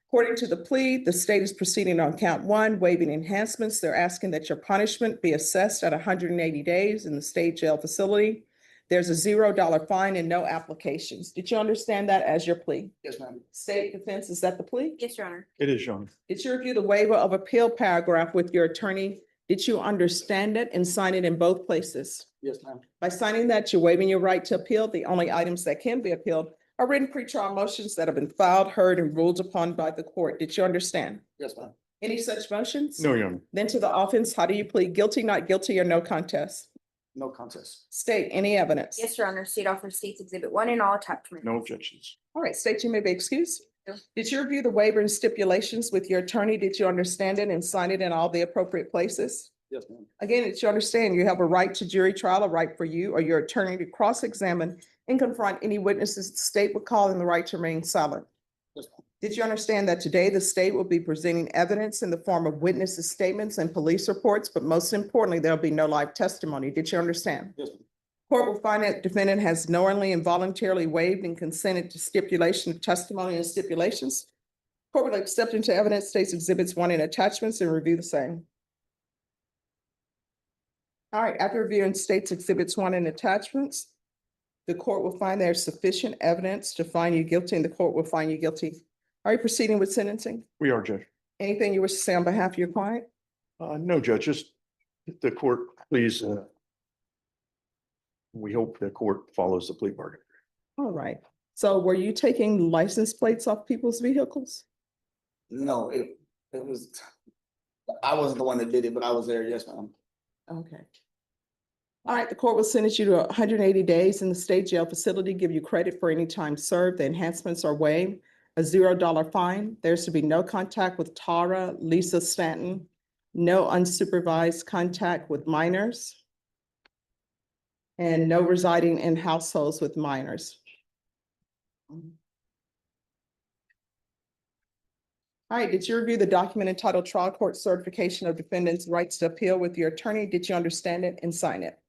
According to the plea, the state is proceeding on count 1, waiving enhancements. They're asking that your punishment be assessed at 180 days in the state jail facility. There's a $0 fine and no applications. Did you understand that as your plea?
Yes, ma'am.
State defense, is that the plea?
Yes, Your Honor.
It is, Your Honor.
Did you review the waiver of appeal paragraph with your attorney? Did you understand it and sign it in both places?
Yes, ma'am.
By signing that, you're waiving your right to appeal. The only items that can be appealed are written pretrial motions that have been filed, heard, and ruled upon by the court. Did you understand?
Yes, ma'am.
Any such motions?
No, Your Honor.
Then to the offense, how do you plead? Guilty, not guilty, or no contest?
No contest.
State, any evidence?
Yes, Your Honor. State offers State's Exhibit 1 and all attachments.
No objections.
All right, state, you may be excused. Did you review the waiver and stipulations with your attorney? Did you understand it and sign it in all the appropriate places?
Yes, ma'am.
Again, did you understand you have a right to jury trial, a right for you or your attorney to cross-examine and confront any witnesses the state would call, and the right to remain silent?
Yes, ma'am.
Did you understand that today the state will be presenting evidence in the form of witnesses' statements and police reports, but most importantly, there'll be no live testimony? Did you understand?
Yes, ma'am.
Court will find that defendant has knowingly and voluntarily waived and consented to stipulation of testimony and stipulations. Court will accept into evidence State's Exhibits 1 and attachments and review the same. All right, after reviewing State's Exhibits 1 and attachments, the court will find there's sufficient evidence to find you guilty, and the court will find you guilty. Are you proceeding with sentencing?
We are, Judge.
Anything you wish to say on behalf of your client?
No, Judge, just if the court, please, we hope the court follows the plea bargain.
All right. So were you taking license plates off people's vehicles?
No, it was, I wasn't the one that did it, but I was there. Yes, ma'am.
Okay. All right, the court will sentence you to 180 days in the state jail facility, give you credit for any time served. The enhancements are waived, a $0 fine. There's to be no contact with Tara, Lisa Stanton, no unsupervised contact with minors, and no residing in households with minors. All right, did you review the document entitled Trial Court Certification of Defendant's Rights to Appeal with your attorney? Did you understand it and sign it?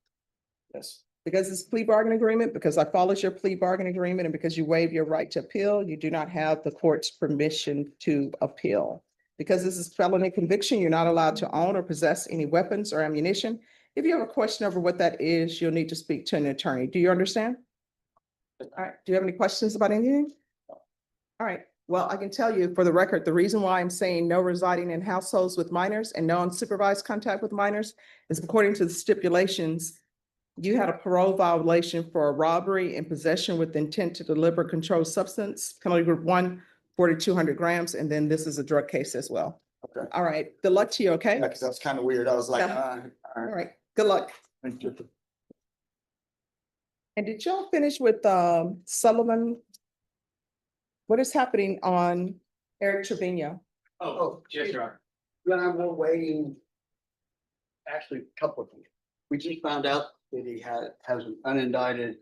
Yes.
Because it's plea bargain agreement, because I followed your plea bargain agreement, and because you waive your right to appeal, you do not have the court's permission to appeal. Because this is felony conviction, you're not allowed to own or possess any weapons or ammunition. If you have a question over what that is, you'll need to speak to an attorney. Do you understand? All right, do you have any questions about anything? All right, Well, I can tell you for the record, the reason why I'm saying no residing in households with minors and no unsupervised contact with minors is according to the stipulations, you had a parole violation for a robbery and possession with intent to deliver controlled substance, penalty group 1, 4,200 grams, and then this is a drug case as well.
Okay.
All right, good luck to you, okay?
Yeah, because that's kind of weird. I was like,
Yeah.
all
All
right.
right, good luck.
Thank you.
And did y'all finish with Sullivan? What is happening on Eric Trevino?
Oh, yes, Your Honor. Then we're waiting. Actually, a couple of them. We just found out that he has an unindicted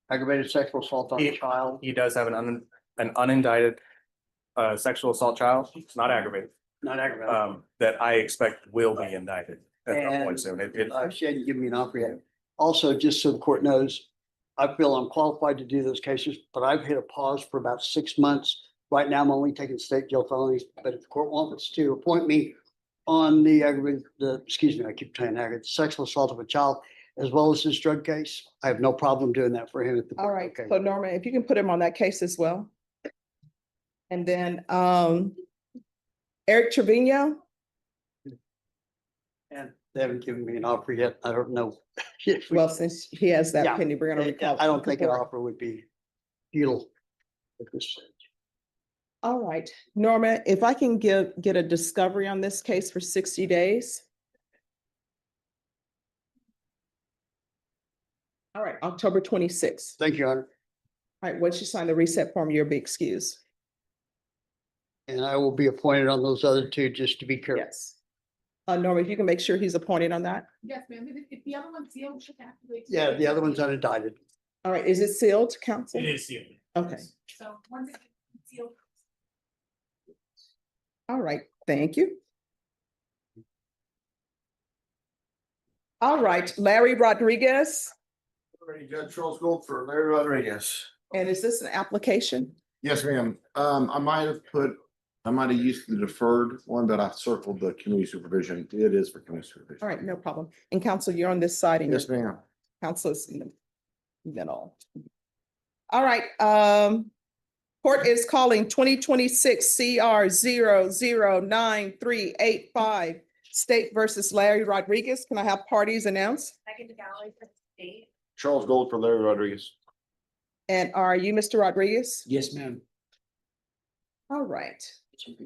aggravated sexual assault on a child.
He does have an unindicted sexual assault child, not aggravated,
Not aggravated.
that I expect will be indicted at some
And
point soon.
she hadn't given me an offer yet. Also, just so the court knows, I feel I'm qualified to do those cases, but I've hit a pause for about 6 months. Right now, I'm only taking state jail felonies, but if the court wants to appoint me on the aggravated, I keep saying aggravated sexual assault of a child, as well as his drug case, I have no problem doing that for him.
All right, so Norma, if you can put him on that case as well. And then Eric Trevino,
And they haven't given me an offer yet. I don't know. if we-
well, since he has that
Yeah.
pending, we're gonna recall.
I don't think an offer would be futile at this stage.
All right, Norma, if I can get a discovery on this case for 60 days. All right, October 26th.
Thank you, Your Honor.
All right, once you sign the reset form, you'll be excused.
And I will be appointed on those other two, just to be careful.
Yes. Norma, if you can make sure he's appointed on that.
Yes, ma'am. If the other one's sealed, we should have to wait.
Yeah, the other one's unindicted.
All right, is it sealed, counsel?
It is sealed.
Okay,
So once it's sealed.
all right, thank you. All right, Larry Rodriguez,
Already Judge Charles Gold for Larry Rodriguez.
and is this an application?
Yes, ma'am. I might have used the deferred one, but I circled the community supervision. It is for community supervision.
All right, no problem. And counsel, you're on this side and
Yes,
your
ma'am.
counsel is in the middle. All right, court is calling 2026 CR 009385 State versus Larry Rodriguez. Can I have parties announced?
Second Galley for the state.
Charles Gold for Larry Rodriguez.
And are you Mr. Rodriguez?
Yes, ma'am.
All right.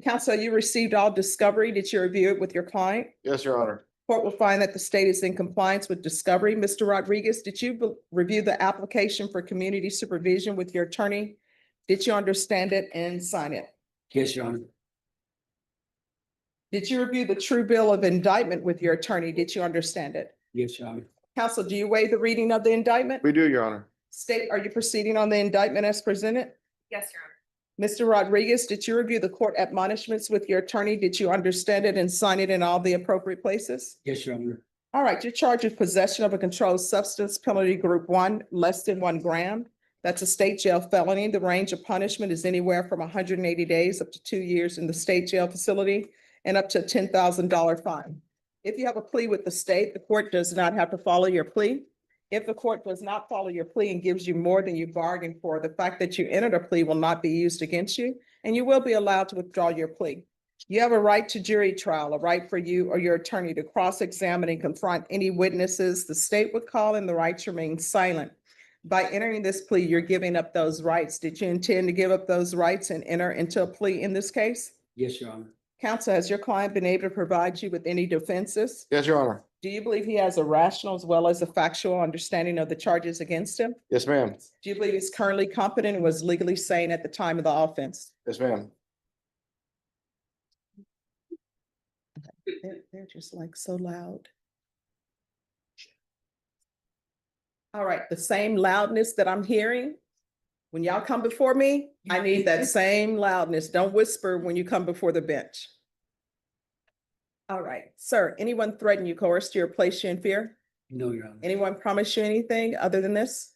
Counsel, you received all discovery. Did you review it with your client?
Yes, Your Honor.
Court will find that the state is in compliance with discovery. Mr. Rodriguez, did you review the application for community supervision with your attorney? Did you understand it and sign it?
Yes, Your Honor.
Did you review the true bill of indictment with your attorney? Did you understand it?
Yes, Your Honor.
Counsel, do you waive the reading of the indictment?
We do, Your Honor.
State, are you proceeding on the indictment as presented?
Yes, Your Honor.
Mr. Rodriguez, did you review the court admonishments with your attorney? Did you understand it and sign it in all the appropriate places?
Yes, Your Honor.
All right, you're charged with possession of a controlled substance, penalty group 1, less than 1 gram. That's a state jail felony. The range of punishment is anywhere from 180 days up to 2 years in the state jail facility and up to a $10,000 fine. If you have a plea with the state, the court does not have to follow your plea. If the court does not follow your plea and gives you more than you bargained for, the fact that you entered a plea will not be used against you, and you will be allowed to withdraw your plea. You have a right to jury trial, a right for you or your attorney to cross-examine and confront any witnesses the state would call, and the right to remain silent. By entering this plea, you're giving up those rights. Did you intend to give up those rights and enter into a plea in this case?
Yes, Your Honor.
Counsel, has your client been able to provide you with any defenses?
Yes, Your Honor.
Do you believe he has a rational as well as a factual understanding of the charges against him?
Yes, ma'am.
Do you believe he's currently competent and was legally sane at the time of the offense?
Yes, ma'am.
They're just like so loud. All right, the same loudness that I'm hearing, when y'all come before me, I need that same loudness. Don't whisper when you come before the bench. All right, sir, anyone threaten you, coerce you, or place you in fear?
No, Your Honor.
Anyone promise you anything other than this?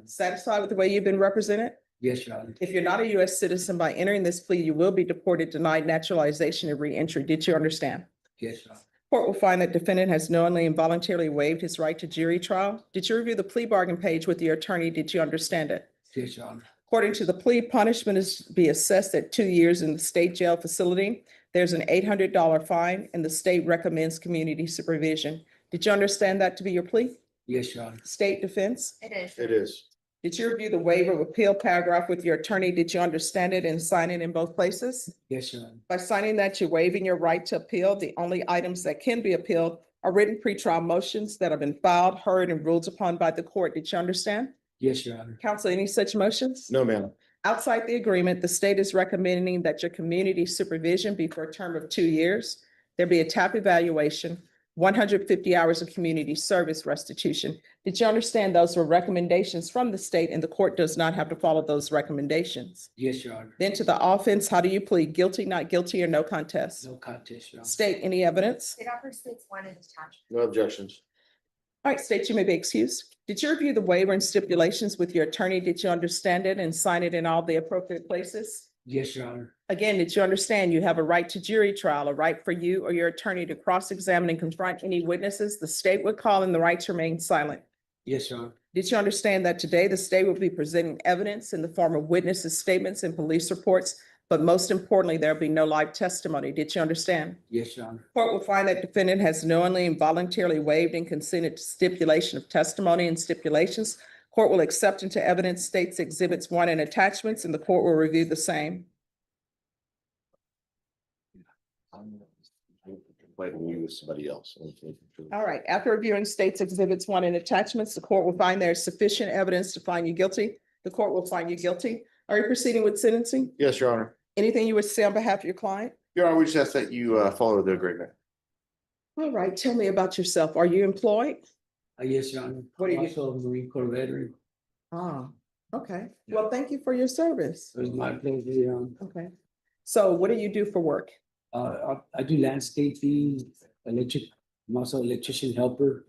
Satisfied with the way you've been represented?
Yes, Your Honor.
If you're not a US citizen, by entering this plea, you will be deported, denied naturalization, and reentry. Did you understand?
Yes, Your Honor.
Court will find that defendant has knowingly and voluntarily waived his right to jury trial. Did you review the plea bargain page with your attorney? Did you understand it?
Yes, Your Honor.
According to the plea, punishment is to be assessed at 2 years in the state jail facility. There's an $800 fine and the state recommends community supervision. Did you understand that to be your plea?
Yes, Your Honor.
State defense?
It is.
It is.
Did you review the waiver of appeal paragraph with your attorney? Did you understand it and sign it in both places?
Yes, Your Honor.
By signing that, you're waiving your right to appeal. The only items that can be appealed are written pretrial motions that have been filed, heard, and ruled upon by the court. Did you understand?
Yes, Your Honor.
Counsel, any such motions?
No, ma'am.
Outside the agreement, the state is recommending that your community supervision be for a term of 2 years. There be a TAP evaluation, 150 hours of community service restitution. Did you understand those were recommendations from the state and the court does not have to follow those recommendations?
Yes, Your Honor.
Then to the offense, how do you plead? Guilty, not guilty, or no contest?
No contest, Your Honor.
State any evidence?
It offers states one in attachment.
No objections.
All right, state, you may be excused. Did you review the waiver and stipulations with your attorney? Did you understand it and sign it in all the appropriate places?
Yes, Your Honor.
Again, did you understand you have a right to jury trial, a right for you or your attorney to cross-examine and confront any witnesses the state would call and the right to remain silent?
Yes, Your Honor.
Did you understand that today the state will be presenting evidence in the form of witnesses' statements and police reports, but most importantly, there'll be no live testimony? Did you understand?
Yes, Your Honor.
Court will find that defendant has knowingly and voluntarily waived and consented to stipulation of testimony and stipulations. Court will accept into evidence states exhibits 1 and attachments, and the court will review the same.
Like you with somebody else.
All right, after reviewing states exhibits 1 and attachments, the court will find there is sufficient evidence to find you guilty. The court will find you guilty. Are you proceeding with sentencing?
Yes, Your Honor.
Anything you would say on behalf of your client?
Your Honor, we just ask that you follow the agreement.
All right, tell me about yourself. Are you employed?
Yes, Your Honor.
What do you do?
Also a Marine Corps veteran.
Ah, okay. Well, thank you for your service.
It was my pleasure, Your Honor.
Okay. So what do you do for work?
I do landscaping, electric, I'm also an electrician helper.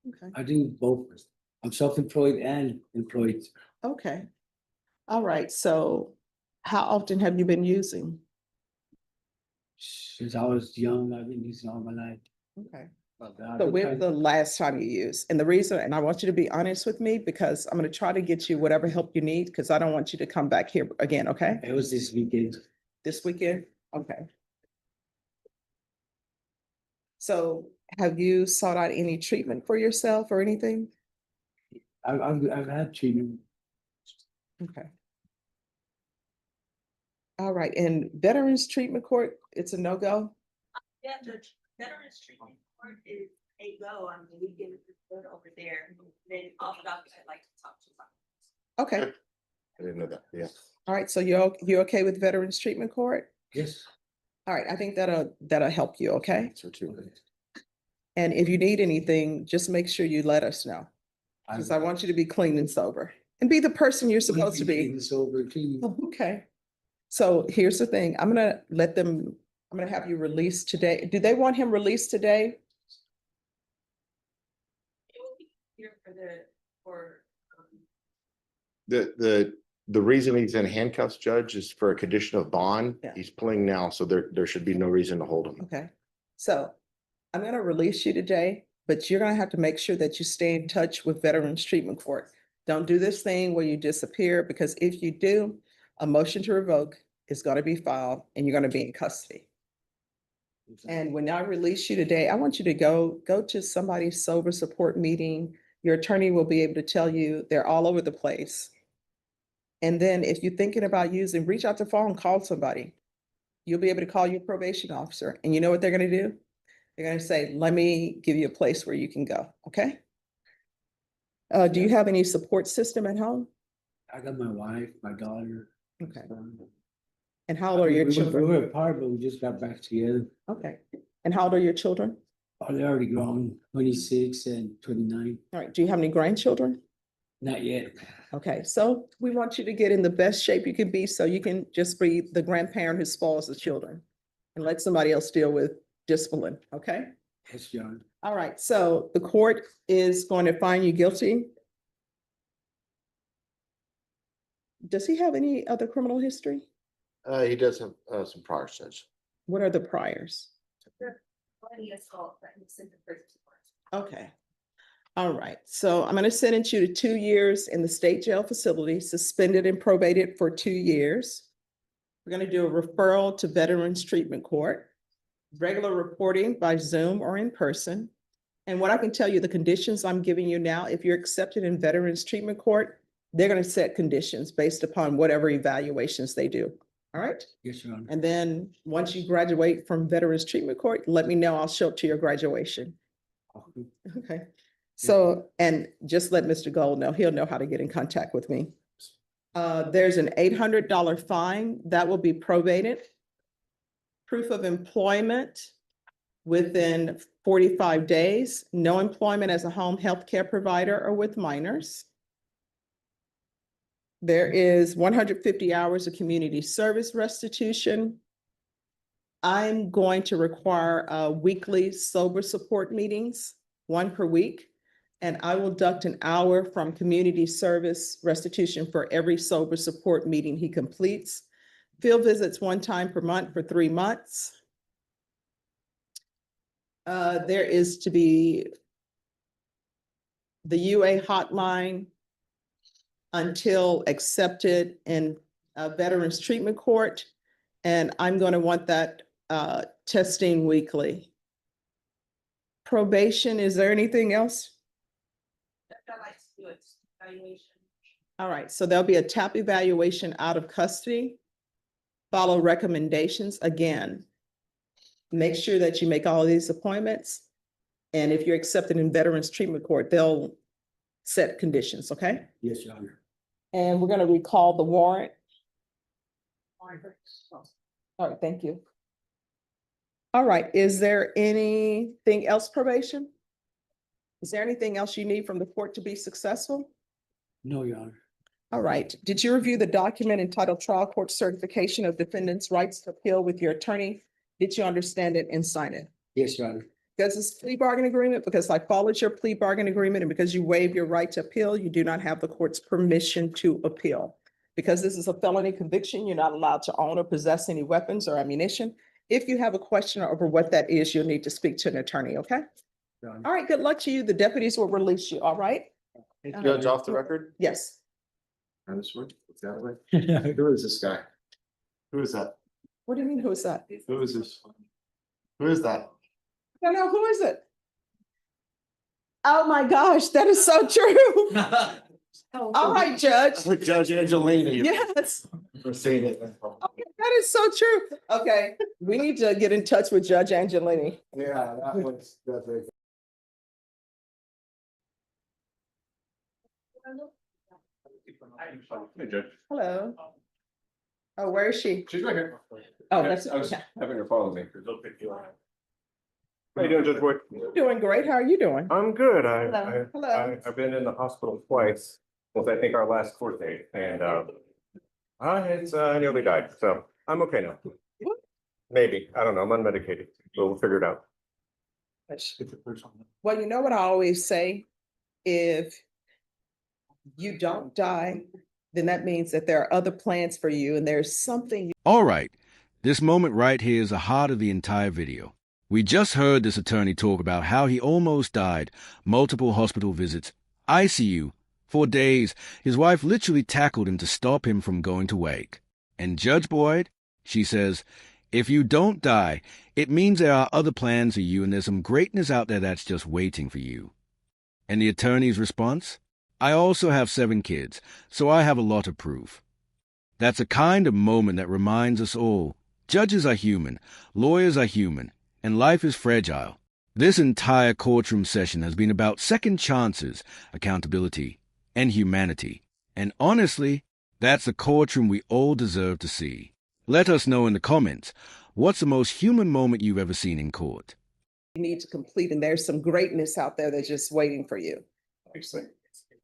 Okay.
I do both. I'm self-employed and employed.
Okay. All right, so how often have you been using?
Since I was young, I've been using all my life.
Okay. So when was the last time you used? And the reason, and I want you to be honest with me because I'm going to try to get you whatever help you need because I don't want you to come back here again, okay?
It was this weekend.
This weekend? Okay. So have you sought out any treatment for yourself or anything?
I've had treatment.
Okay. All right, and Veterans Treatment Court, it's a no-go?
Yeah, the Veterans Treatment Court is a go. I mean, we get it good over there. Then all the doctors I'd like to talk to about.
Okay,
I didn't know that. Yeah.
all right, so you're okay with Veterans Treatment Court?
Yes.
All right, I think that'll help you, okay?
So too.
And if you need anything, just make sure you let us know. Because I want you to be clean and sober and be the person you're supposed to be.
Sober too.
Okay. So here's the thing, I'm gonna have you released today. Do they want him released today?
It will be here for
The reason he's in handcuffs, Judge, is for a condition of bond.
Yeah.
He's pulling now, so there should be no reason to hold him.
Okay, so I'm gonna release you today, but you're gonna have to make sure that you stay in touch with Veterans Treatment Court. Don't do this thing where you disappear, because if you do, a motion to revoke is gonna be filed and you're gonna be in custody. And when I release you today, I want you to go to somebody's sober support meeting. Your attorney will be able to tell you they're all over the place. And then if you're thinking about using, reach out the phone, call somebody. You'll be able to call your probation officer, and you know what they're gonna do? They're gonna say, let me give you a place where you can go, okay? Do you have any support system at home?
I got my wife, my daughter.
Okay. And how old are your
We
children?
were apart, but we just got back together.
Okay. And how old are your children?
Oh, they're already grown, 26 and 29.
All right, do you have any grandchildren?
Not yet.
Okay, so we want you to get in the best shape you can be so you can just be the grandparent who spoils the children and let somebody else deal with discipline, okay?
Yes, John.
All right, so the court is going to find you guilty. Does he have any other criminal history?
He does have some prior, Judge.
What are the priors?
Plenty of assault that he sent to prison for.
Okay. All right, so I'm gonna sentence you to 2 years in the state jail facility, suspended and probated for 2 years. We're gonna do a referral to Veterans Treatment Court, regular reporting by Zoom or in person. And what I can tell you, the conditions I'm giving you now, if you're accepted in Veterans Treatment Court, they're gonna set conditions based upon whatever evaluations they do. All right?
Yes, Your Honor.
And then once you graduate from Veterans Treatment Court, let me know. I'll show up to your graduation. Okay. So, and just let Mr. Gold know, he'll know how to get in contact with me. There's an $800 fine that will be probated. Proof of employment within 45 days, no employment as a home health care provider or with minors. There is 150 hours of community service restitution. I'm going to require weekly sober support meetings, 1 per week. And I will deduct an hour from community service restitution for every sober support meeting he completes. Field visits 1 time per month for 3 months. There is to be the UA hotline until accepted in Veterans Treatment Court. And I'm going to want that testing weekly. Probation, is there anything else?
I like to do it, evaluation.
All right, so there'll be a TAP evaluation out of custody. Follow recommendations again. Make sure that you make all of these appointments. And if you're accepted in Veterans Treatment Court, they'll set conditions, okay?
Yes, Your Honor.
And we're gonna recall the warrant. All right, thank you. All right, is there anything else, probation? Is there anything else you need from the court to be successful?
No, Your Honor.
All right, did you review the document entitled Trial Court Certification of Defendant's Rights to Appeal with your attorney? Did you understand it and sign it?
Yes, Your Honor.
Because it's plea bargain agreement, because I followed your plea bargain agreement, and because you waive your right to appeal, you do not have the court's permission to appeal. Because this is a felony conviction, you're not allowed to own or possess any weapons or ammunition. If you have a question over what that is, you'll need to speak to an attorney, okay? All right, good luck to you. The deputies will release you, all right?
Judge, off the record?
Yes.
This way, that way. Who is this guy? Who is that?
What do you mean, who is that?
Who is this? Who is that?
No, no, who is it? Oh my gosh, that is so true. All right, Judge.
Judge Angelini.
Yes.
We're seeing it.
Okay, that is so true. Okay, we need to get in touch with Judge Angelini.
Yeah, that's it. Hey, Judge.
Hello. Oh, where is she?
She's right here.
Oh, that's,
I was
okay.
having her follow me. How you doing, Judge Boyd?
Doing great. How are you doing?
I'm good.
Hello. Hello.
I've been in the hospital twice, since I think our last court date, and it's nearly died, so I'm okay now. Maybe, I don't know, I'm unmedicated, but we'll figure it out.
Well, you know what I always say? If you don't die, then that means that there are other plans for you, and there's something.
All right, this moment right here is the heart of the entire video. We just heard this attorney talk about how he almost died, multiple hospital visits, ICU, for days. His wife literally tackled him to stop him from going to wake. And Judge Boyd, she says, if you don't die, it means there are other plans for you and there's some greatness out there that's just waiting for you. And the attorney's response? I also have 7 kids, so I have a lot of proof. That's a kind of moment that reminds us all, judges are human, lawyers are human, and life is fragile. This entire courtroom session has been about second chances, accountability, and humanity. And honestly, that's the courtroom we all deserve to see. Let us know in the comments, what's the most human moment you've ever seen in court?
You need to complete, and there's some greatness out there that's just waiting for you.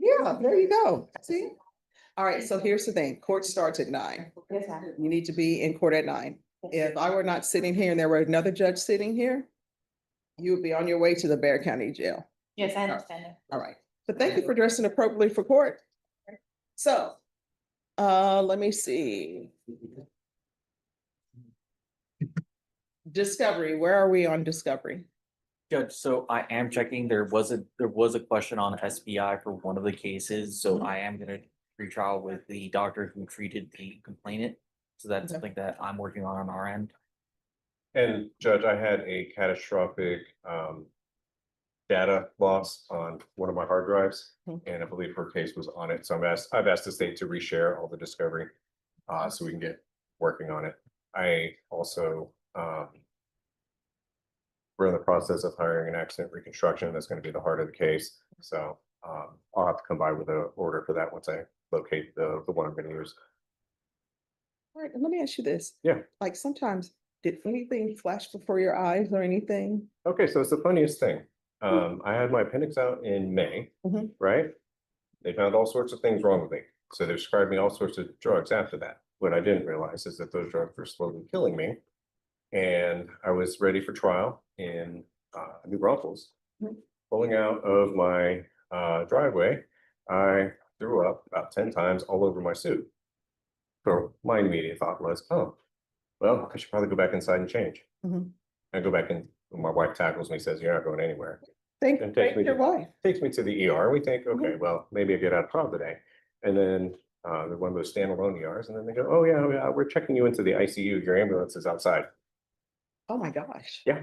Yeah, there you go. See? All right, so here's the thing. Court starts at 9.
Yes, ma'am.
You need to be in court at 9. If I were not sitting here and there were another judge sitting here, you would be on your way to the Bexar County Jail.
Yes, I understand.
All right. But thank you for dressing appropriately for court. So, let me see. Discovery, where are we on discovery?
Judge, so I am checking, there was a question on SBI for one of the cases, so I am gonna retrial with the doctor who treated the complainant. So that's
Okay.
something that I'm working on our end.
And Judge, I had a catastrophic data loss on one of my hard drives, and I believe her case was on it. So I've asked the state to reshare all the discovery, so we can get working on it. I also, we're in the process of hiring an accident reconstruction. That's going to be the heart of the case. So I'll have to come by with an order for that once I locate the one I'm going to use.
All right, and let me ask you this.
Yeah.
Like sometimes, did anything flash before your eyes or anything?
Okay, so it's the funniest thing. I had my appendix out in May, right? They found all sorts of things wrong with me. So they prescribed me all sorts of drugs after that. What I didn't realize is that those drugs were slowly killing me. And I was ready for trial in New Braunfels. Pulling out of my driveway, I threw up about 10 times all over my suit. So my immediate thought was, oh, well, I should probably go back inside and change. I go back in, my wife tackles me, says, you're not going anywhere.
Thank your wife.
Takes me to the ER. We think, okay, well, maybe I get out of trial today. And then they're one of those standalone ERs. And then they go, oh yeah, we're checking you into the ICU. Your ambulance is outside.
Oh my gosh.
Yeah.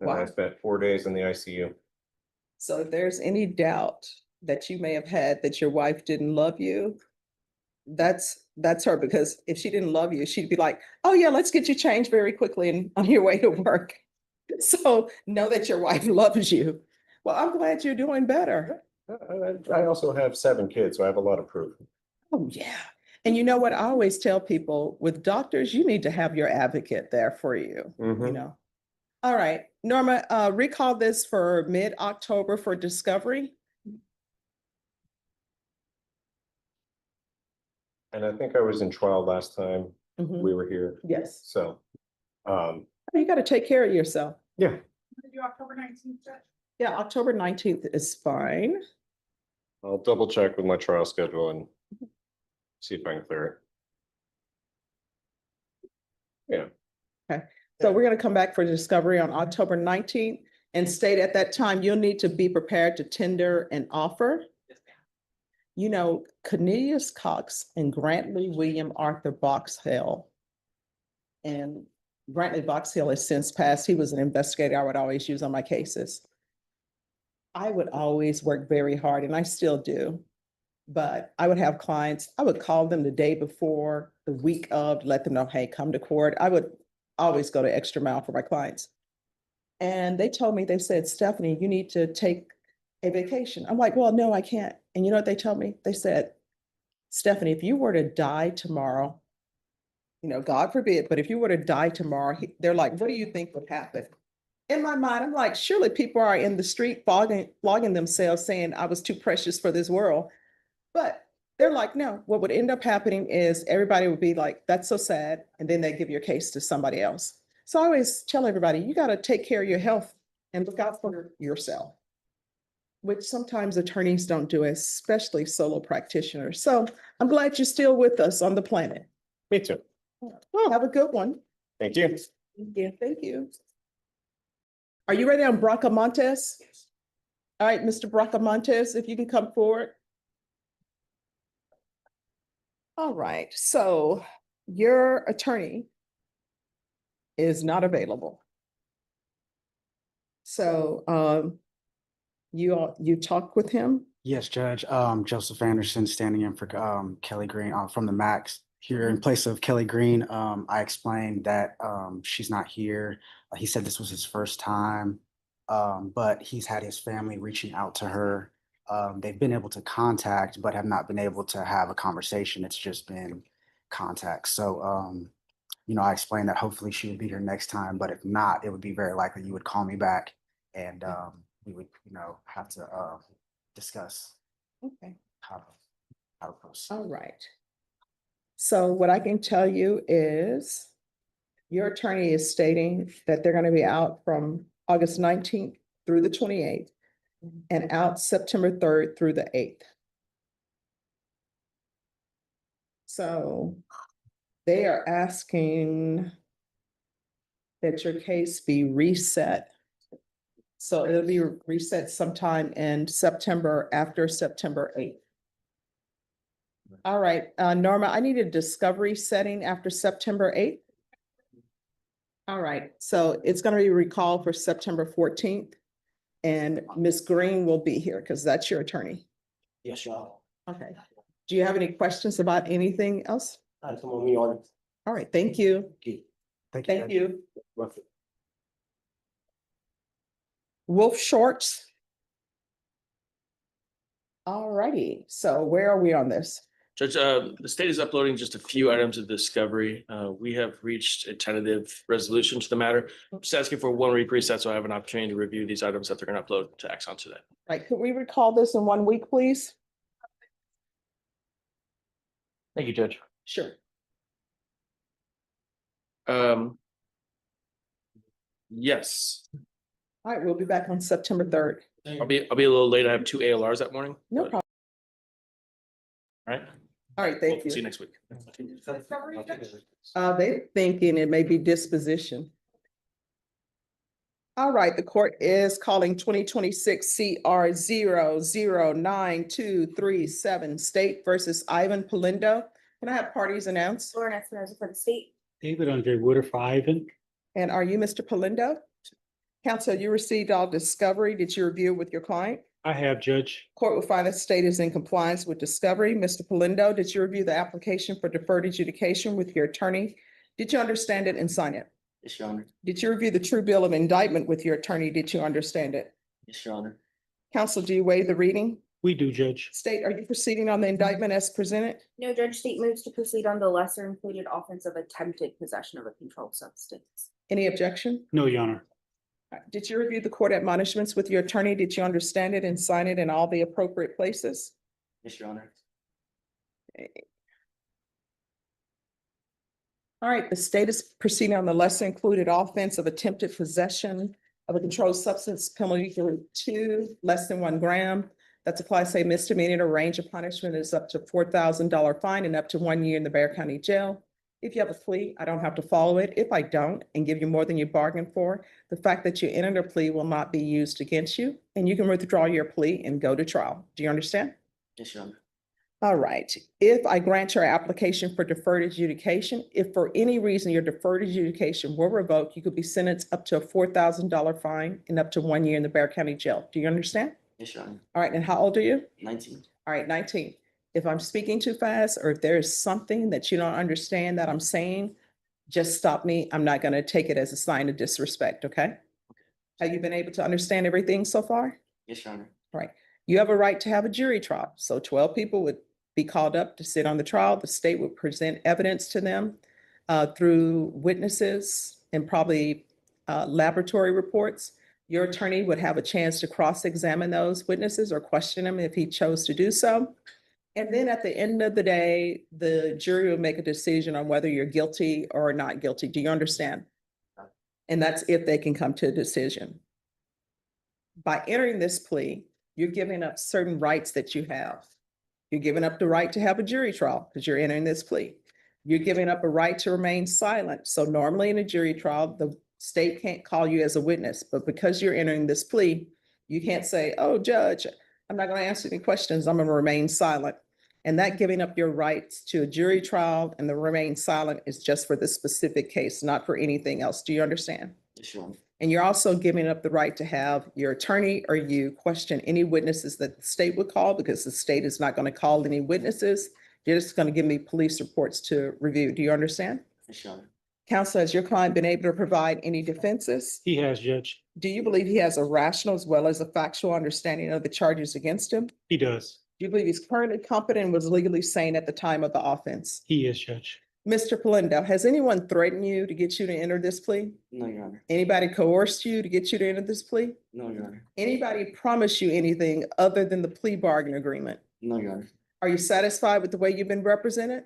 And I
Wow.
spent 4 days in the ICU.
So if there's any doubt that you may have had that your wife didn't love you, that's her, because if she didn't love you, she'd be like, oh yeah, let's get you changed very quickly and on your way to work. So know that your wife loves you. Well, I'm glad you're doing better.
I also have 7 kids, so I have a lot of proof.
Oh, yeah. And you know what? I always tell people with doctors, you need to have your advocate there for you, you know. All right, Norma, recall this for mid-October for discovery.
And I think I was in trial last time we were here.
Yes.
So,
You got to take care of yourself.
yeah.
Do October 19th, Judge?
Yeah, October 19th is fine.
I'll double check with my trial schedule and see if I can clear it. Yeah.
Okay, so we're going to come back for discovery on October 19th and state at that time, you'll need to be prepared to tender an offer. You know, Cornelius Cox and Grantley William Arthur Boxhill. And Grantley Boxhill has since passed. He was an investigator I would always use on my cases. I would always work very hard, and I still do. But I would have clients, I would call them the day before, the week of, let them know, hey, come to court. I would always go the extra mile for my clients. And they told me, they said, Stephanie, you need to take a vacation. I'm like, well, no, I can't. And you know what they told me? They said, Stephanie, if you were to die tomorrow, you know, God forbid, but if you were to die tomorrow, they're like, what do you think would happen? In my mind, I'm like, surely people are in the street flogging themselves saying I was too precious for this world. But they're like, no, what would end up happening is everybody would be like, that's so sad. And then they give your case to somebody else. So I always tell everybody, you got to take care of your health and look out for yourself, which sometimes attorneys don't do, especially solo practitioners. So I'm glad you're still with us on the planet.
Me too.
Well, have a good one.
Thank you.
Yeah, thank you. Are you ready on Bracamontes? All right, Mr. Bracamontes, if you can come forward. All right, so your attorney is not available. So you talked with him?
Yes, Judge. Joseph Anderson standing in for Kelly Green from the Max. Here in place of Kelly Green, I explained that she's not here. He said this was his first time, but he's had his family reaching out to her. They've been able to contact, but have not been able to have a conversation. It's just been contact. So, you know, I explained that hopefully she would be here next time, but if not, it would be very likely you would call me back and we would, you know, have to discuss
Okay.
how to proceed.
All right. So what I can tell you is your attorney is stating that they're going to be out from August 19th through the 28th and out September 3rd through the 8th. So they are asking that your case be reset So it'll be reset sometime in September, after September 8th. All right, Norma, I need a discovery setting after September 8th. All right, so it's gonna be recalled for September 14th. And Ms. Green will be here because that's your attorney.
Yes, y'all.
Okay. Do you have any questions about anything else?
Come on, me on.
All right, thank you.
Thank
Thank you. Wolf Shorts. All righty, so where are we on this?
Judge, the state is uploading just a few items of discovery. We have reached a tentative resolution to the matter. Just asking for one week reset so I have an opportunity to review these items that they're going to upload to Axon today.
Right, could we recall this in 1 week, please?
Thank you, Judge.
Sure.
Yes,
All right, we'll be back on September 3rd.
I'll be a little late. I have 2 ALRs that morning.
No
but-
problem.
All right.
All right, thank you.
See you next week.
They're thinking it may be disposition. All right, the court is calling 2026 CR 0092237 State versus Ivan Polindo. Can I have parties announced?
Lauren Espinoza for the state.
David Andre Woodard for Ivan.
And are you Mr. Polindo? Counsel, you received all discovery. Did you review with your client?
I have, Judge.
Court will find that state is in compliance with discovery. Mr. Polindo, did you review the application for deferred adjudication with your attorney? Did you understand it and sign it?
Yes, Your Honor.
Did you review the true bill of indictment with your attorney? Did you understand it?
Yes, Your Honor.
Counsel, do you waive the reading?
We do, Judge.
State, are you proceeding on the indictment as presented?
No, Judge, state moves to proceed on the lesser included offense of attempted possession of a controlled substance.
Any objection?
No, Your Honor.
Did you review the court admonishments with your attorney? Did you understand it and sign it in all the appropriate places?
Yes, Your Honor.
All right, the state is proceeding on the lesser included offense of attempted possession of a controlled substance, penalty group 2, less than 1 gram. That's a class A misdemeanor. Range of punishment is up to $4,000 fine and up to 1 year in the Bexar County Jail. If you have a plea, I don't have to follow it. If I don't and give you more than you bargained for, the fact that you entered a plea will not be used against you, and you can withdraw your plea and go to trial. Do you understand?
Yes, Your Honor.
All right. If I grant your application for deferred adjudication, if for any reason your deferred adjudication were revoked, you could be sentenced up to a $4,000 fine and up to 1 year in the Bexar County Jail. Do you understand?
Yes, Your Honor.
All right. And how old are you?
19.
All right, 19. If I'm speaking too fast or if there is something that you don't understand that I'm saying, just stop me. I'm not going to take it as a sign of disrespect, okay? Have you been able to understand everything so far?
Yes, Your Honor.
All right. You have a right to have a jury trial. So 12 people would be called up to sit on the trial. The state would present evidence to them through witnesses and probably laboratory reports. Your attorney would have a chance to cross-examine those witnesses or question them if he chose to do so. And then at the end of the day, the jury will make a decision on whether you're guilty or not guilty. Do you understand? And that's if they can come to a decision. By entering this plea, you're giving up certain rights that you have. You're giving up the right to have a jury trial because you're entering this plea. You're giving up a right to remain silent. So normally in a jury trial, the state can't call you as a witness, but because you're entering this plea, you can't say, oh, judge, I'm not going to answer any questions. I'm going to remain silent. And that giving up your rights to a jury trial and the remain silent is just for this specific case, not for anything else. Do you understand?
Yes, Your Honor.
And you're also giving up the right to have your attorney or you question any witnesses that the state would call because the state is not going to call any witnesses. You're just going to give me police reports to review. Do you understand?
Yes, Your Honor.
Counsel, has your client been able to provide any defenses?
He has, Judge.
Do you believe he has a rational as well as a factual understanding of the charges against him?
He does.
Do you believe he's currently competent and was legally sane at the time of the offense?
He is, Judge.
Mr. Polindo, has anyone threatened you to get you to enter this plea?
No, Your Honor.
Anybody coerced you to get you to enter this plea?
No, Your Honor.
Anybody promise you anything other than the plea bargain agreement?
No, Your Honor.
Are you satisfied with the way you've been represented?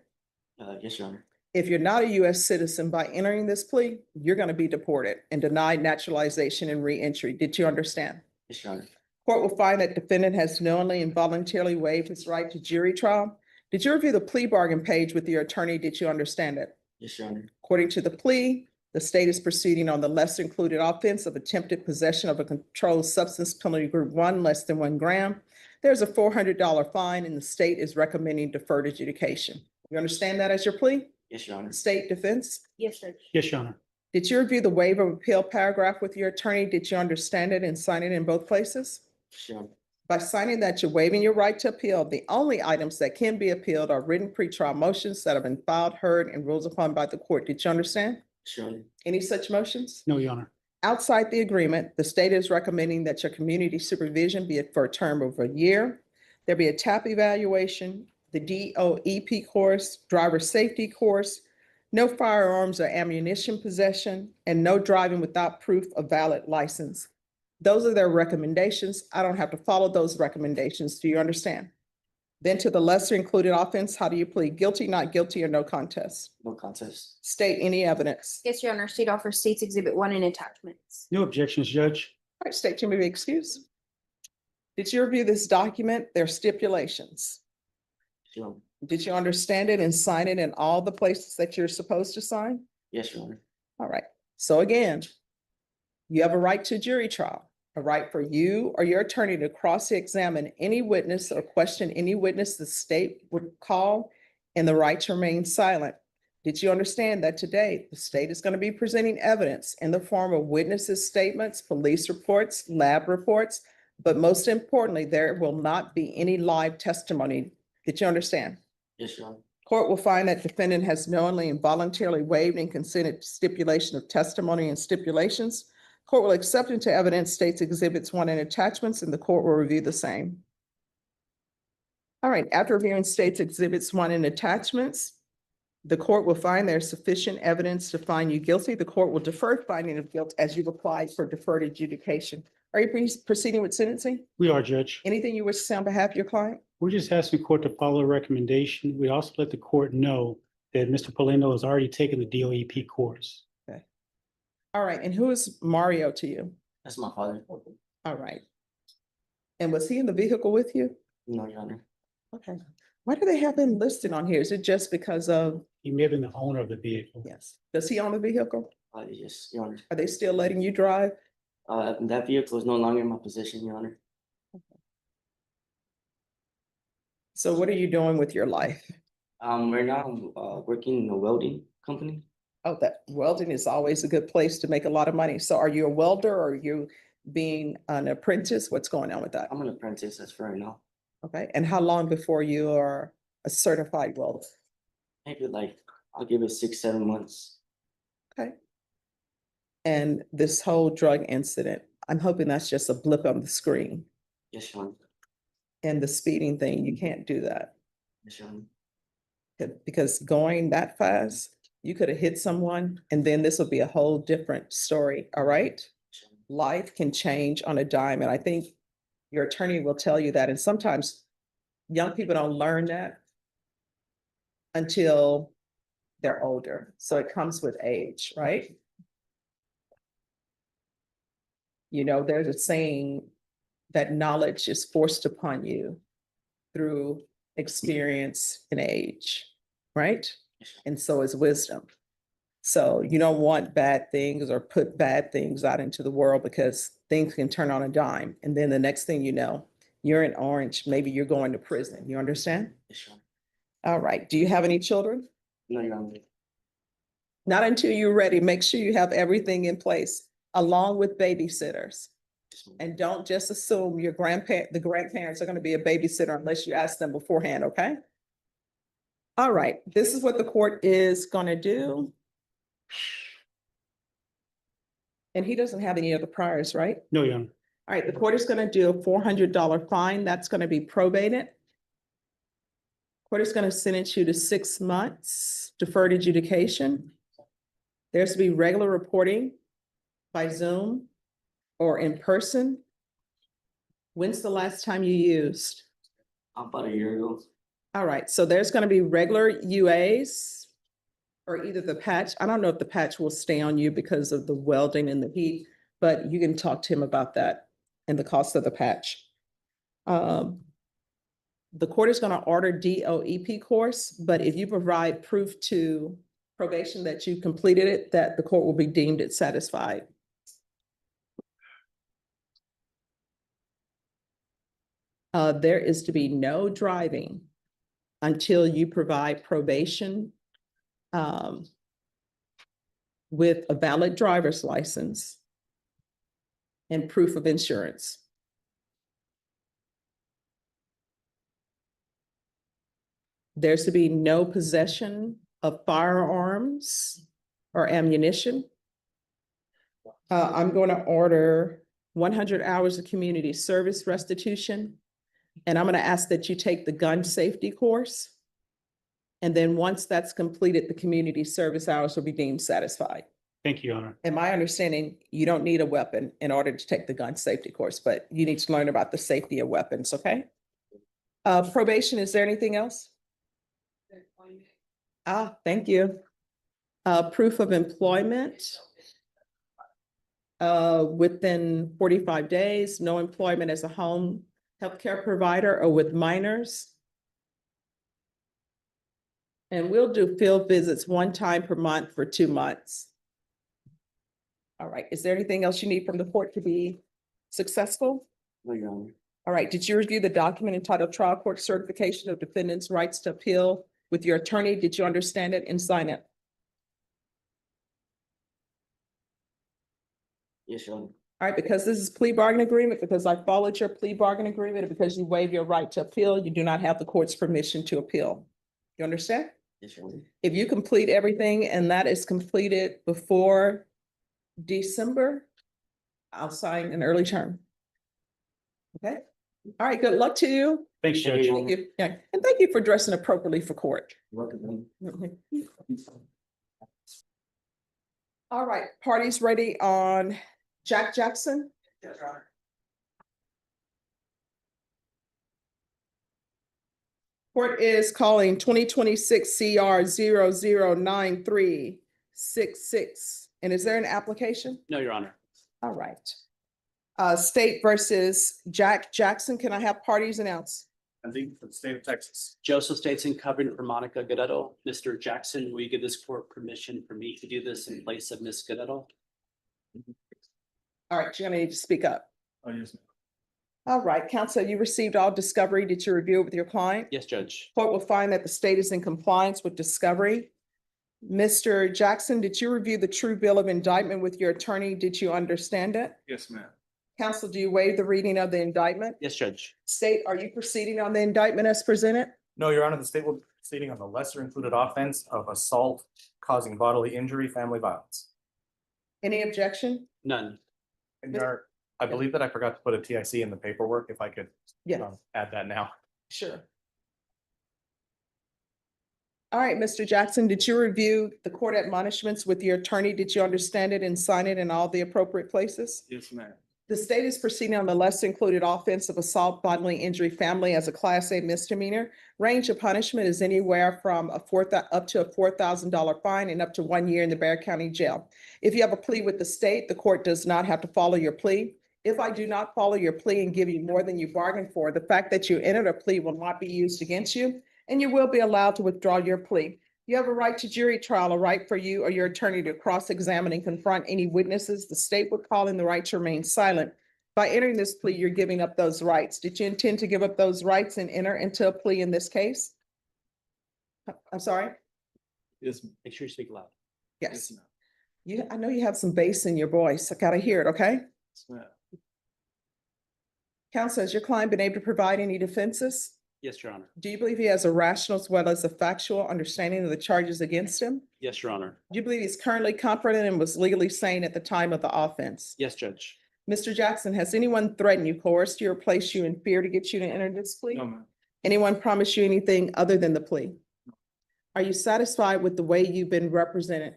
Yes, Your Honor.
If you're not a US citizen by entering this plea, you're going to be deported and denied naturalization and reentry. Did you understand?
Yes, Your Honor.
Court will find that defendant has knowingly and voluntarily waived his right to jury trial. Did you review the plea bargain page with your attorney? Did you understand it?
Yes, Your Honor.
According to the plea, The state is proceeding on the lesser included offense of attempted possession of a controlled substance, penalty group 1, less than 1 gram. There's a $400 fine and the state is recommending deferred adjudication. You understand that as your plea?
Yes, Your Honor.
State defense?
Yes, Judge.
Yes, Your Honor.
Did you review the waiver of appeal paragraph with your attorney? Did you understand it and sign it in both places?
Yes, Your Honor.
By signing that, you're waiving your right to appeal. The only items that can be appealed are written pretrial motions that have been filed, heard, and ruled upon by the court. Did you understand?
Yes, Your Honor.
Any such motions?
No, Your Honor.
Outside the agreement, the state is recommending that your community supervision be for a term of a year. There be a TAP evaluation, the DOEP course, driver safety course, no firearms or ammunition possession, and no driving without proof of valid license. Those are their recommendations. I don't have to follow those recommendations. Do you understand? Then to the lesser included offense, how do you plead? Guilty, not guilty, or no contest?
No contest.
State any evidence.
Yes, Your Honor. State offers State's Exhibit 1 and attachments.
No objections, Judge.
All right, state, you may be excused. Did you review this document? There are stipulations.
Your Honor.
Did you understand it and sign it in all the places that you're supposed to sign?
Yes, Your Honor.
All right. So again, you have a right to jury trial, a right for you or your attorney to cross-examine any witness or question any witness the state would call, and the right to remain silent. Did you understand that today the state is going to be presenting evidence in the form of witnesses' statements, police reports, lab reports, but most importantly, there will not be any live testimony. Did you understand?
Yes, Your Honor.
Court will find that defendant has knowingly and voluntarily waived and consented to stipulation of testimony and stipulations. Court will accept into evidence State's Exhibits 1 and attachments, and the court will review the same. All right, after reviewing State's Exhibits 1 and attachments, the court will find there's sufficient evidence to find you guilty. The court will defer finding of guilt as you've applied for deferred adjudication. Are you proceeding with sentencing?
We are, Judge.
Anything you wish to say on behalf of your client?
We're just asking the court to follow a recommendation. We also let the court know that Mr. Polino has already taken the DOEP course.
Okay. All right, and who is Mario to you?
That's my father.
All right. And was he in the vehicle with you?
No, Your Honor.
Okay. Why do they have him listed on here? Is it just because of?
He may have been the owner of the vehicle.
Yes. Does he own the vehicle?
Yes, Your Honor.
Are they still letting you drive?
That vehicle is no longer in my possession, Your Honor.
So what are you doing with your life?
Right now I'm working in a welding company.
Oh, that welding is always a good place to make a lot of money. So are you a welder or are you being an apprentice? What's going on with that?
I'm an apprentice, that's for right now.
Okay. And how long before you are a certified welder?
Maybe I'll give it 6-7 months.
Okay. And this whole drug incident, I'm hoping that's just a blip on the screen.
Yes, Your Honor.
And the speeding thing, you can't do that.
Yes, Your Honor.
Because going that fast, you could have hit someone and then this would be a whole different story. All right. Life can change on a dime. And I think your attorney will tell you that. And sometimes young people don't learn that until they're older. So it comes with age, right? You know, there's a saying that knowledge is forced upon you through experience and age, right? And so is wisdom. So you don't want bad things or put bad things out into the world because things can turn on a dime. And then the next thing you know, you're in orange, maybe you're going to prison. You understand?
Yes, Your Honor.
All right. Do you have any children?
No, Your Honor.
Not until you're ready. Make sure you have everything in place along with babysitters. And don't just assume the grandparents are going to be a babysitter unless you ask them beforehand, okay? All right, this is what the court is going to do. And he doesn't have any other priors, right?
No, Your Honor.
All right, the court is going to do a $400 fine. That's going to be probated. Court is going to sentence you to 6 months deferred adjudication. There's to be regular reporting by Zoom or in person. When's the last time you used?
About a year ago.
All right, so there's going to be regular UAs or either the patch. I don't know if the patch will stay on you because of the welding and the heat, but you can talk to him about that and the cost of the patch. The court is going to order DOEP course, but if you provide proof to probation that you completed it, that the court will be deemed it satisfied. There is to be no driving until you provide probation with a valid driver's license and proof of insurance. There's to be no possession of firearms or ammunition. I'm going to order 100 hours of community service restitution. And I'm going to ask that you take the gun safety course. And then once that's completed, the community service hours will be deemed satisfied.
Thank you, Your Honor.
In my understanding, you don't need a weapon in order to take the gun safety course, but you need to learn about the safety of weapons, okay? Probation, is there anything else? Thank you. Proof of employment. Within 45 days, no employment as a home healthcare provider or with minors. And we'll do field visits 1 time per month for 2 months. All right, is there anything else you need from the court to be successful?
No, Your Honor.
All right, did you review the document entitled Trial Court Certification of Defendant's Rights to Appeal with your attorney? Did you understand it and sign it?
Yes, Your Honor.
All right, because this is plea bargain agreement, because I followed your plea bargain agreement, and because you waive your right to appeal, you do not have the court's permission to appeal. You understand?
Yes, Your Honor.
If you complete everything and that is completed before December, I'll sign an early term. Okay? All right, good luck to you.
Thanks, Judge.
Thank you. Yeah, and thank you for dressing appropriately for court.
Welcome.
All right, parties ready on Jack Jackson?
Yes, Your Honor.
Court is calling 2026 CR 009366. And is there an application?
No, Your Honor.
All right. State versus Jack Jackson. Can I have parties announced?
I think for the state of Texas.
Joseph Stateson covering for Monica Guerrero. Mr. Jackson, will you give this court permission for me to do this in place of Ms. Guerrero?
All right, you're gonna need to speak up.
Oh, yes, ma'am.
All right, counsel, you received all discovery. Did you review it with your client?
Yes, Judge.
Court will find that the state is in compliance with discovery. Mr. Jackson, did you review the true bill of indictment with your attorney? Did you understand it?
Yes, ma'am.
Counsel, do you waive the reading of the indictment?
Yes, Judge.
State, are you proceeding on the indictment as presented?
No, Your Honor, the state will be proceeding on the lesser included offense of assault causing bodily injury, family violence.
Any objection?
None.
And Your Honor, I believe that I forgot to put a TIC in the paperwork, if I could
Yes,
add that now.
sure. All right, Mr. Jackson, did you review the court admonishments with your attorney? Did you understand it and sign it in all the appropriate places?
Yes, ma'am.
The state is proceeding on the lesser included offense of assault, bodily injury, family as a Class A misdemeanor. Range of punishment is anywhere from up to a $4,000 fine and up to 1 year in the Bexar County Jail. If you have a plea with the state, the court does not have to follow your plea. If I do not follow your plea and give you more than you bargained for, the fact that you entered a plea will not be used against you, and you will be allowed to withdraw your plea. You have a right to jury trial, a right for you or your attorney to cross-examine and confront any witnesses. The state would call in the right to remain silent. By entering this plea, you're giving up those rights. Did you intend to give up those rights and enter into a plea in this case? I'm sorry?
Yes.
Make sure you speak loud.
Yes. I know you have some bass in your voice. I gotta hear it, okay?
Yes, ma'am.
Counsel, has your client been able to provide any defenses?
Yes, Your Honor.
Do you believe he has a rational as well as a factual understanding of the charges against him?
Yes, Your Honor.
Do you believe he's currently competent and was legally sane at the time of the offense?
Yes, Judge.
Mr. Jackson, has anyone threatened you, coerced you, or placed you in fear to get you to enter this plea?
No, ma'am.
Anyone promised you anything other than the plea? Are you satisfied with the way you've been represented?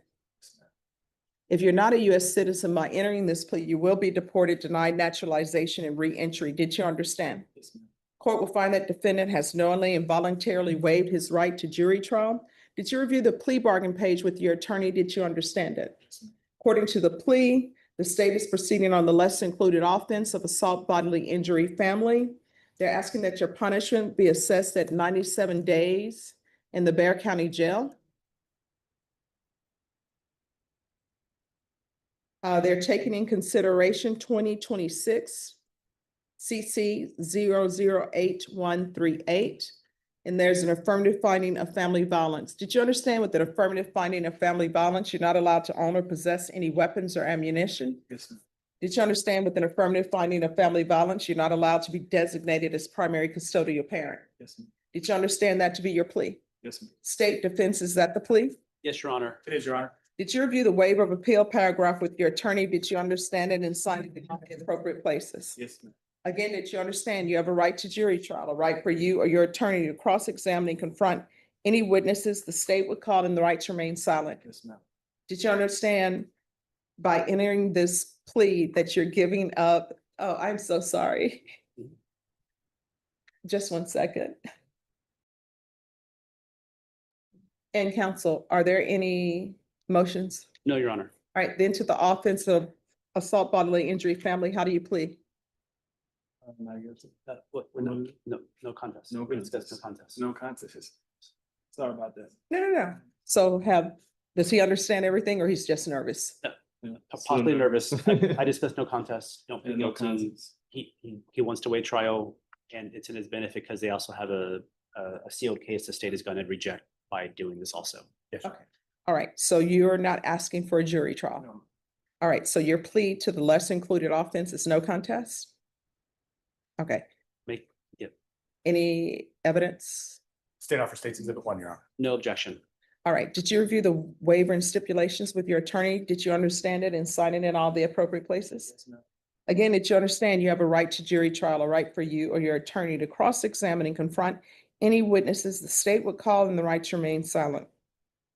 If you're not a U.S. citizen, by entering this plea, you will be deported, denied naturalization, and re-entry. Did you understand?
Yes, ma'am.
Court will find that defendant has knowingly and voluntarily waived his right to jury trial. Did you review the plea bargain page with your attorney? Did you understand it? According to the plea, the state is proceeding on the lesser included offense of assault, bodily injury, family. They're asking that your punishment be assessed at 97 days in the Bexar County Jail. They're taking in consideration 2026 CC 008138. And there's an affirmative finding of family violence. Did you understand with an affirmative finding of family violence, you're not allowed to own or possess any weapons or ammunition?
Yes, ma'am.
Did you understand with an affirmative finding of family violence, you're not allowed to be designated as primary custodial parent?
Yes, ma'am.
Did you understand that to be your plea?
Yes, ma'am.
State defense, is that the plea?
Yes, Your Honor.
It is, Your Honor.
Did you review the waiver of appeal paragraph with your attorney? Did you understand it and sign it in the appropriate places?
Yes, ma'am.
Again, did you understand you have a right to jury trial, a right for you or your attorney to cross-examine and confront any witnesses the state would call and the right to remain silent?
Yes, ma'am.
Did you understand by entering this plea that you're giving up? Oh, I'm so sorry. Just 1 second. And counsel, are there any motions?
No, Your Honor.
All right, then to the offense of assault, bodily injury, family, how do you plead?
Not guilty.
No contest.
No
We discussed no
contest.
contest.
No contest. Sorry about that.
No. So does he understand everything or he's just nervous?
Possibly nervous. I discussed no contest. Don't
Yeah,
plead
no
guilty.
contest.
He wants to wait trial and it's in his benefit because they also have a sealed case the state is going to reject by doing this also. Yes.
Okay. All right, so you're not asking for a jury trial?
No.
All right, so your plea to the lesser included offense is no contest? Okay,
Yeah,
any evidence?
State offer State's Exhibit 1, Your Honor.
no objection.
All right, did you review the waiver and stipulations with your attorney? Did you understand it and sign it in all the appropriate places?
Yes, ma'am.
Again, did you understand you have a right to jury trial, a right for you or your attorney to cross-examine and confront any witnesses the state would call and the right to remain silent?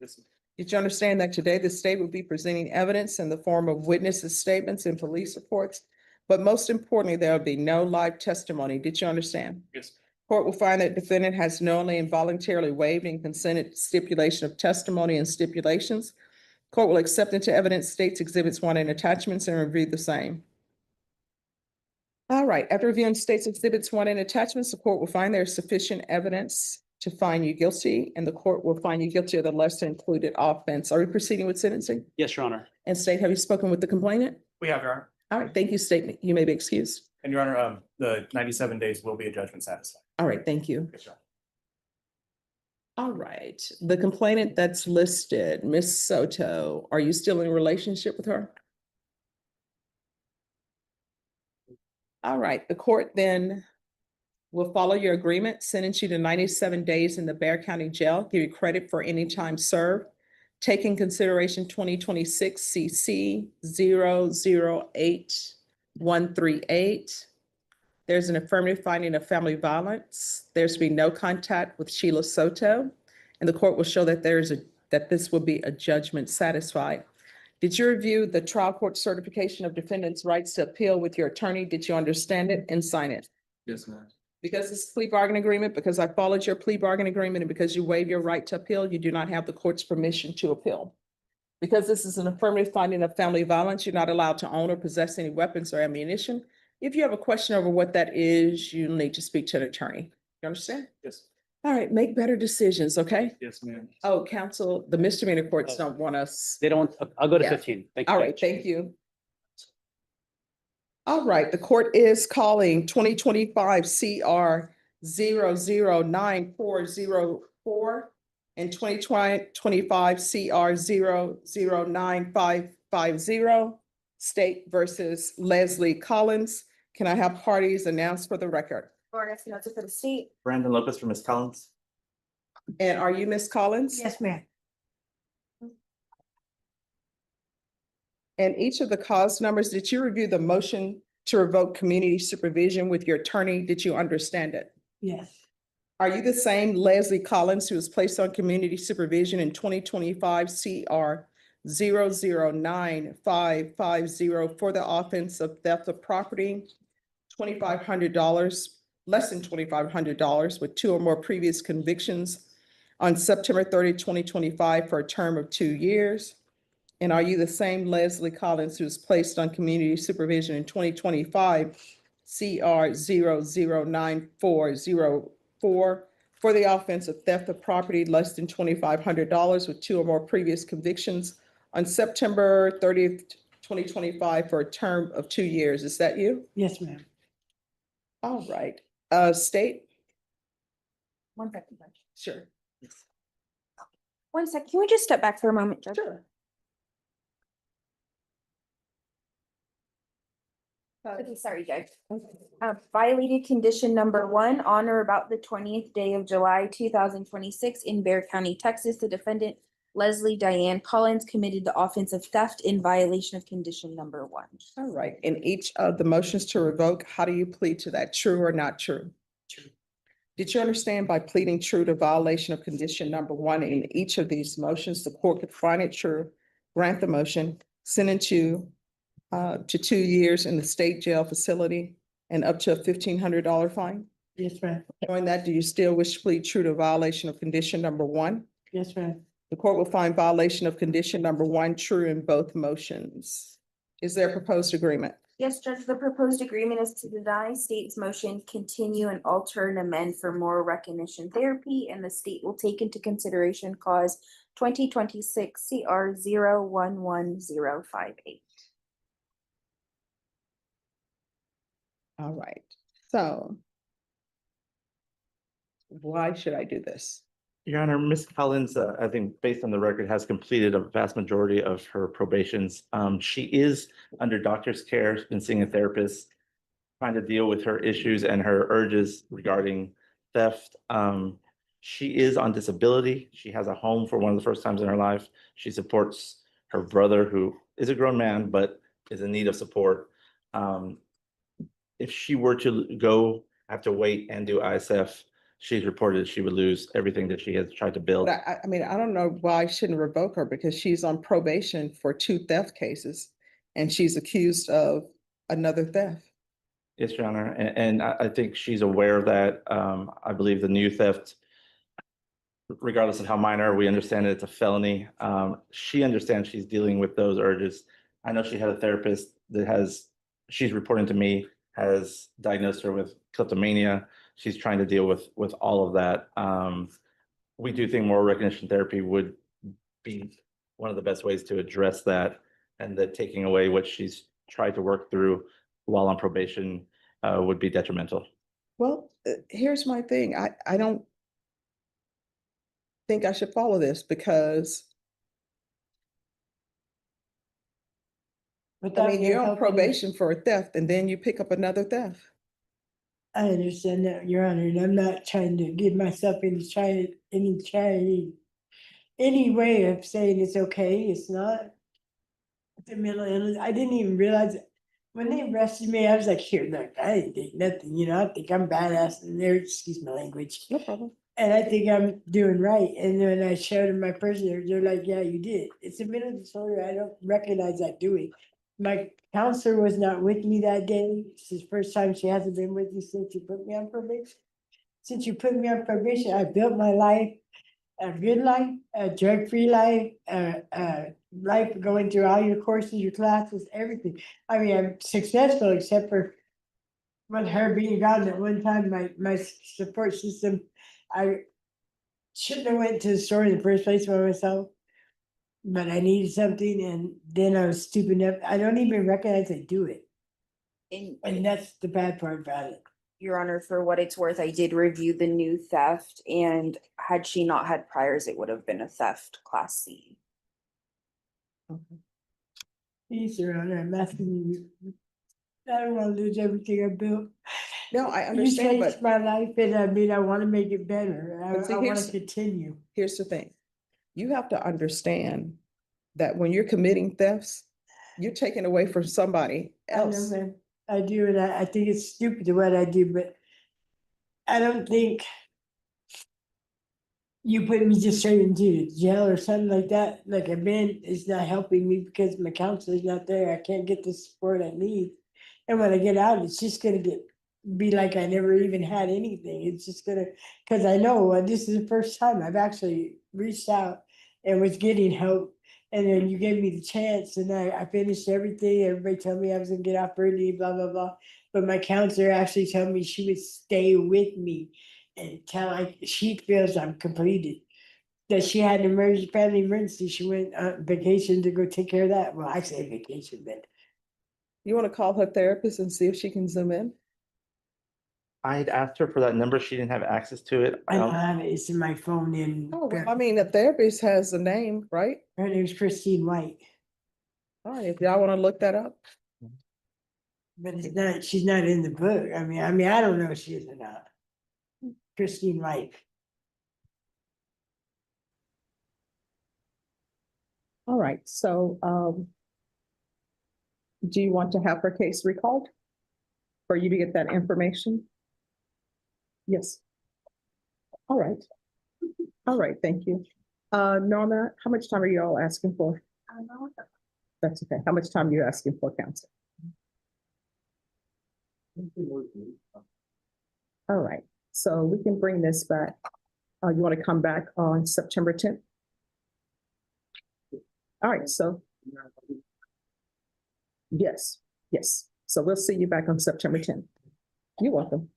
Yes, ma'am.
Did you understand that today the state would be presenting evidence in the form of witnesses' statements and police reports? But most importantly, there will be no live testimony. Did you understand?
Yes.
Court will find that defendant has knowingly and voluntarily waived and consented to stipulation of testimony and stipulations. Court will accept into evidence State's Exhibits 1 and attachments and review the same. All right, after reviewing State's Exhibits 1 and attachments, the court will find there is sufficient evidence to find you guilty, and the court will find you guilty of the lesser included offense. Are we proceeding with sentencing?
Yes, Your Honor.
And State, have you spoken with the complainant?
We have, Your Honor.
All right, thank you, State. You may be excused.
And Your Honor, the 97 days will be a judgment satisfied.
All right, thank you.
Yes, Your Honor.
All right, the complainant that's listed, Ms. Soto, are you still in a relationship with her? All right, the court then will follow your agreement, sentence you to 97 days in the Bexar County Jail, give you credit for any time served. Take in consideration 2026 CC 008138. There's an affirmative finding of family violence. There's to be no contact with Sheila Soto, and the court will show that that this will be a judgment satisfied. Did you review the trial court certification of defendant's rights to appeal with your attorney? Did you understand it and sign it?
Yes, ma'am.
Because it's a plea bargain agreement, because I followed your plea bargain agreement, and because you waive your right to appeal, you do not have the court's permission to appeal. Because this is an affirmative finding of family violence, you're not allowed to own or possess any weapons or ammunition. If you have a question over what that is, you need to speak to an attorney. You understand?
Yes.
All right, make better decisions, okay?
Yes, ma'am.
Oh, counsel, the misdemeanor courts don't want us.
They don't, I'll go to
Yeah.
15. Thank you.
All right, thank you. All right, the court is calling 2025 CR 009404 and 2025 CR 009550, State versus Leslie Collins. Can I have parties announced for the record?
Florida, North Dakota State.
Brandon Lopez from Ms. Collins.
And are you Ms. Collins?
Yes, ma'am.
And each of the cause numbers, did you review the motion to revoke community supervision with your attorney? Did you understand it?
Yes.
Are you the same Leslie Collins who was placed on community supervision in 2025 CR 009550 for the offense of theft of property, $2,500, less than $2,500 with 2 or more previous convictions on September 30, 2025 for a term of 2 years? And are you the same Leslie Collins who was placed on community supervision in 2025 CR 009404 for the offense of theft of property less than $2,500 with 2 or more previous convictions on September 30th, 2025 for a term of 2 years. Is that you?
Yes, ma'am.
All right. State?
One second, Judge.
Sure.
One sec, can we just step back for a moment, Judge?
Sure.
Okay, sorry, Judge. Violated condition number 1, on or about the 20th day of July, 2026 in Bear County, Texas, the defendant Leslie Diane Collins committed the offense of theft in violation of condition number 1.
All right. In each of the motions to revoke, how do you plead to that? True or not true? True. Did you understand by pleading true to violation of condition number 1 in each of these motions, the court could find it true, grant the motion, sentence you to 2 years in the state jail facility and up to a $1,500 fine?
Yes, ma'am.
Knowing that, do you still wish to plead true to violation of condition number 1?
Yes, ma'am.
The court will find violation of condition number 1 true in both motions. Is there a proposed agreement?
Yes, Judge, the proposed agreement is to deny state's motion, continue and alter and amend for moral recognition therapy, and the state will take into consideration cause 2026 CR 011058.
All right, so why should I do this?
Your Honor, Ms. Collins, I think based on the record, has completed a vast majority of her probations. She is under doctor's care, been seeing a therapist, trying to deal with her issues and her urges regarding theft. She is on disability. She has a home for one of the first times in her life. She supports her brother, who is a grown man, but is in need of support. If she were to have to wait and do ISF, she's reported she would lose everything that she has tried to build.
But I mean, I don't know why I shouldn't revoke her because she's on probation for 2 theft cases and she's accused of another theft.
Yes, Your Honor, and I think she's aware of that. I believe the new theft, regardless of how minor, we understand that it's a felony. She understands she's dealing with those urges. I know she had a therapist that she's reporting to me, has diagnosed her with kleptomania. She's trying to deal with all of that. We do think moral recognition therapy would be one of the best ways to address that, and that taking away what she's tried to work through while on probation would be detrimental.
Well, here's my thing. I don't think I should follow this because I mean, you're on probation for a theft and then you pick up another theft.
I understand that, Your Honor, and I'm not trying to give myself any way of saying it's okay. It's not. The mental illness. I didn't even realize it. When they arrested me, I was like, here, look, I didn't think nothing, I think I'm badass and there, excuse my language.
No problem.
And I think I'm doing right. And then when I showed them my person, they're like, yeah, you did. It's a mental disorder. I don't recognize that doing. My counselor was not with me that day. It's the first time she hasn't been with me since you put me on probation. Since you put me on probation, I built my life, a good life, a drug-free life, life going through all your courses, your classes, everything. I mean, I'm successful except for with her being gone at one time, my support system, I shouldn't have went to the store in the first place by myself. But I needed something and then I was stupid enough. I don't even recognize I do it. And that's the bad part about it.
Your Honor, for what it's worth, I did review the new theft, and had she not had priors, it would have been a theft class C.
Please, Your Honor, I'm asking you. I don't want to lose everything I built.
No, I understand,
You changed my life, and I mean, I want to make it better. I want to continue.
Here's the thing. You have to understand that when you're committing thefts, you're taking away from somebody else.
I know, man. I do, and I think it's stupid what I do, but I don't think you put me just straight into jail or something like that, like I've been, is not helping me because my counselor's not there. I can't get the support I need. And when I get out, it's just gonna be like I never even had anything. It's just gonna, because I know this is the first time I've actually reached out and was getting help. And then you gave me the chance and I finished everything. Everybody told me I was gonna get off early, blah, blah, blah. But my counselor actually told me she would stay with me until she feels I'm completed.
that she had an emergency, family emergency. She went vacation to go take care of that. Well, I say vacation, but
You want to call her therapist and see if she can zoom in?
I had asked her for that number. She didn't have access to it.
I don't have it. It's in my phone and
Oh, well, I mean, the therapist has a name, right?
her name's Christine White.
All right, if y'all want to look that up.
But it's not, she's not in the book. I mean, I don't know if she is or not. Christine White.
All right, so do you want to have her case recalled? For you to get that information? Yes. All right. All right, thank you. Norma, how much time are you all asking for? That's okay. How much time are you asking for, counsel? All right, so we can bring this back. You want to come back on September 10th? All right, so. Yes, yes. So we'll see you back on September 10th. You're welcome.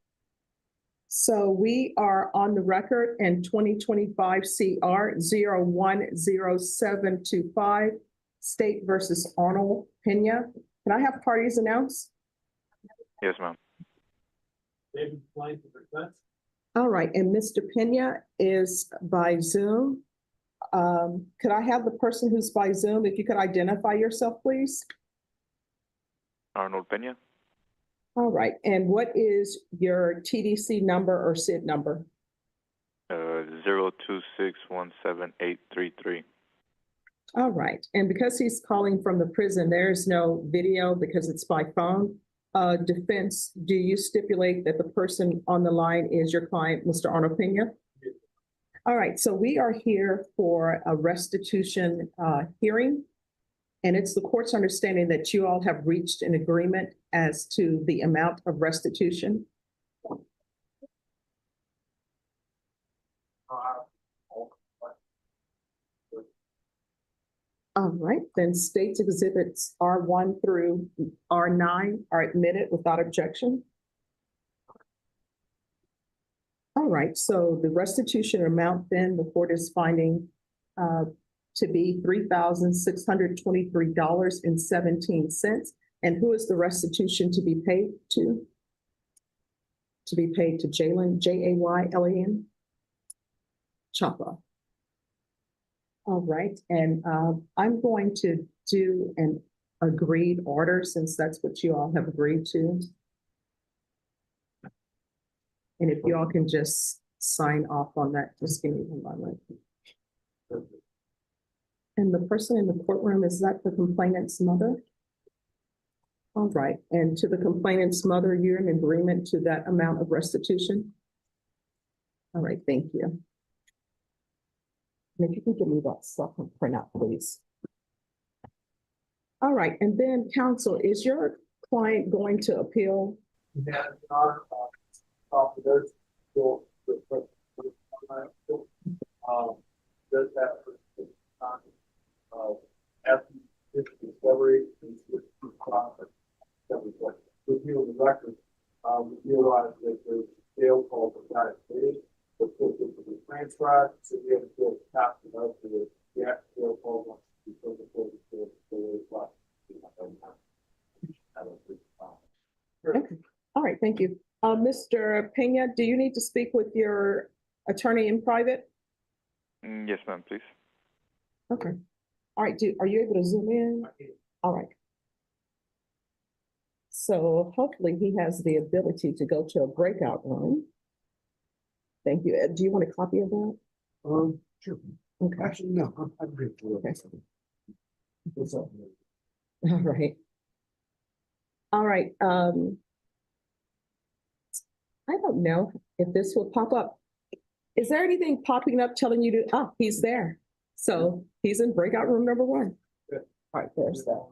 So we are on the record in 2025 CR 010725, State versus Arnold Pena. Can I have parties announced?
Yes, ma'am.
All right, and Mr. Pena is by Zoom. Could I have the person who's by Zoom, if you could identify yourself, please?
Arnold Pena.
All right, and what is your TDC number or SID number?
026178333.
All right, and because he's calling from the prison, there is no video because it's by phone. Defense, do you stipulate that the person on the line is your client, Mr. Arnold Pena? All right, so we are here for a restitution hearing. And it's the court's understanding that you all have reached an agreement as to the amount of restitution. All right, then states exhibits R1 through R9 are admitted without objection. All right, so the restitution amount then the court is finding to be $3,623.17. And who is the restitution to be paid to? To be paid to Jaylen, Jaylen Chapa. All right, and I'm going to do an agreed order since that's what you all have agreed to. And if you all can just sign off on that, just give me one moment. And the person in the courtroom, is that the complainant's mother? All right, and to the complainant's mother, you're in agreement to that amount of restitution? All right, thank you. And if you can give me that stuff and print out, please. All right, and then counsel, is your client going to appeal?
Discovery review of the record, we realized that the jail call was not admitted, but put it to be transcribed, so we have to tap it up to the actual jail call once we put the court to
Okay. All right, thank you. Mr. Pena, do you need to speak with your attorney in private?
Yes, ma'am, please.
Okay. All right, are you able to zoom in? All right. So hopefully he has the ability to go to a breakout room. Thank you. Do you want a copy of that?
Sure.
Okay.
Actually, no, I'm good.
Okay. All right. All right. I don't know if this will pop up. Is there anything popping up telling you to, oh, he's there. So he's in breakout room number 1. All right, there's that.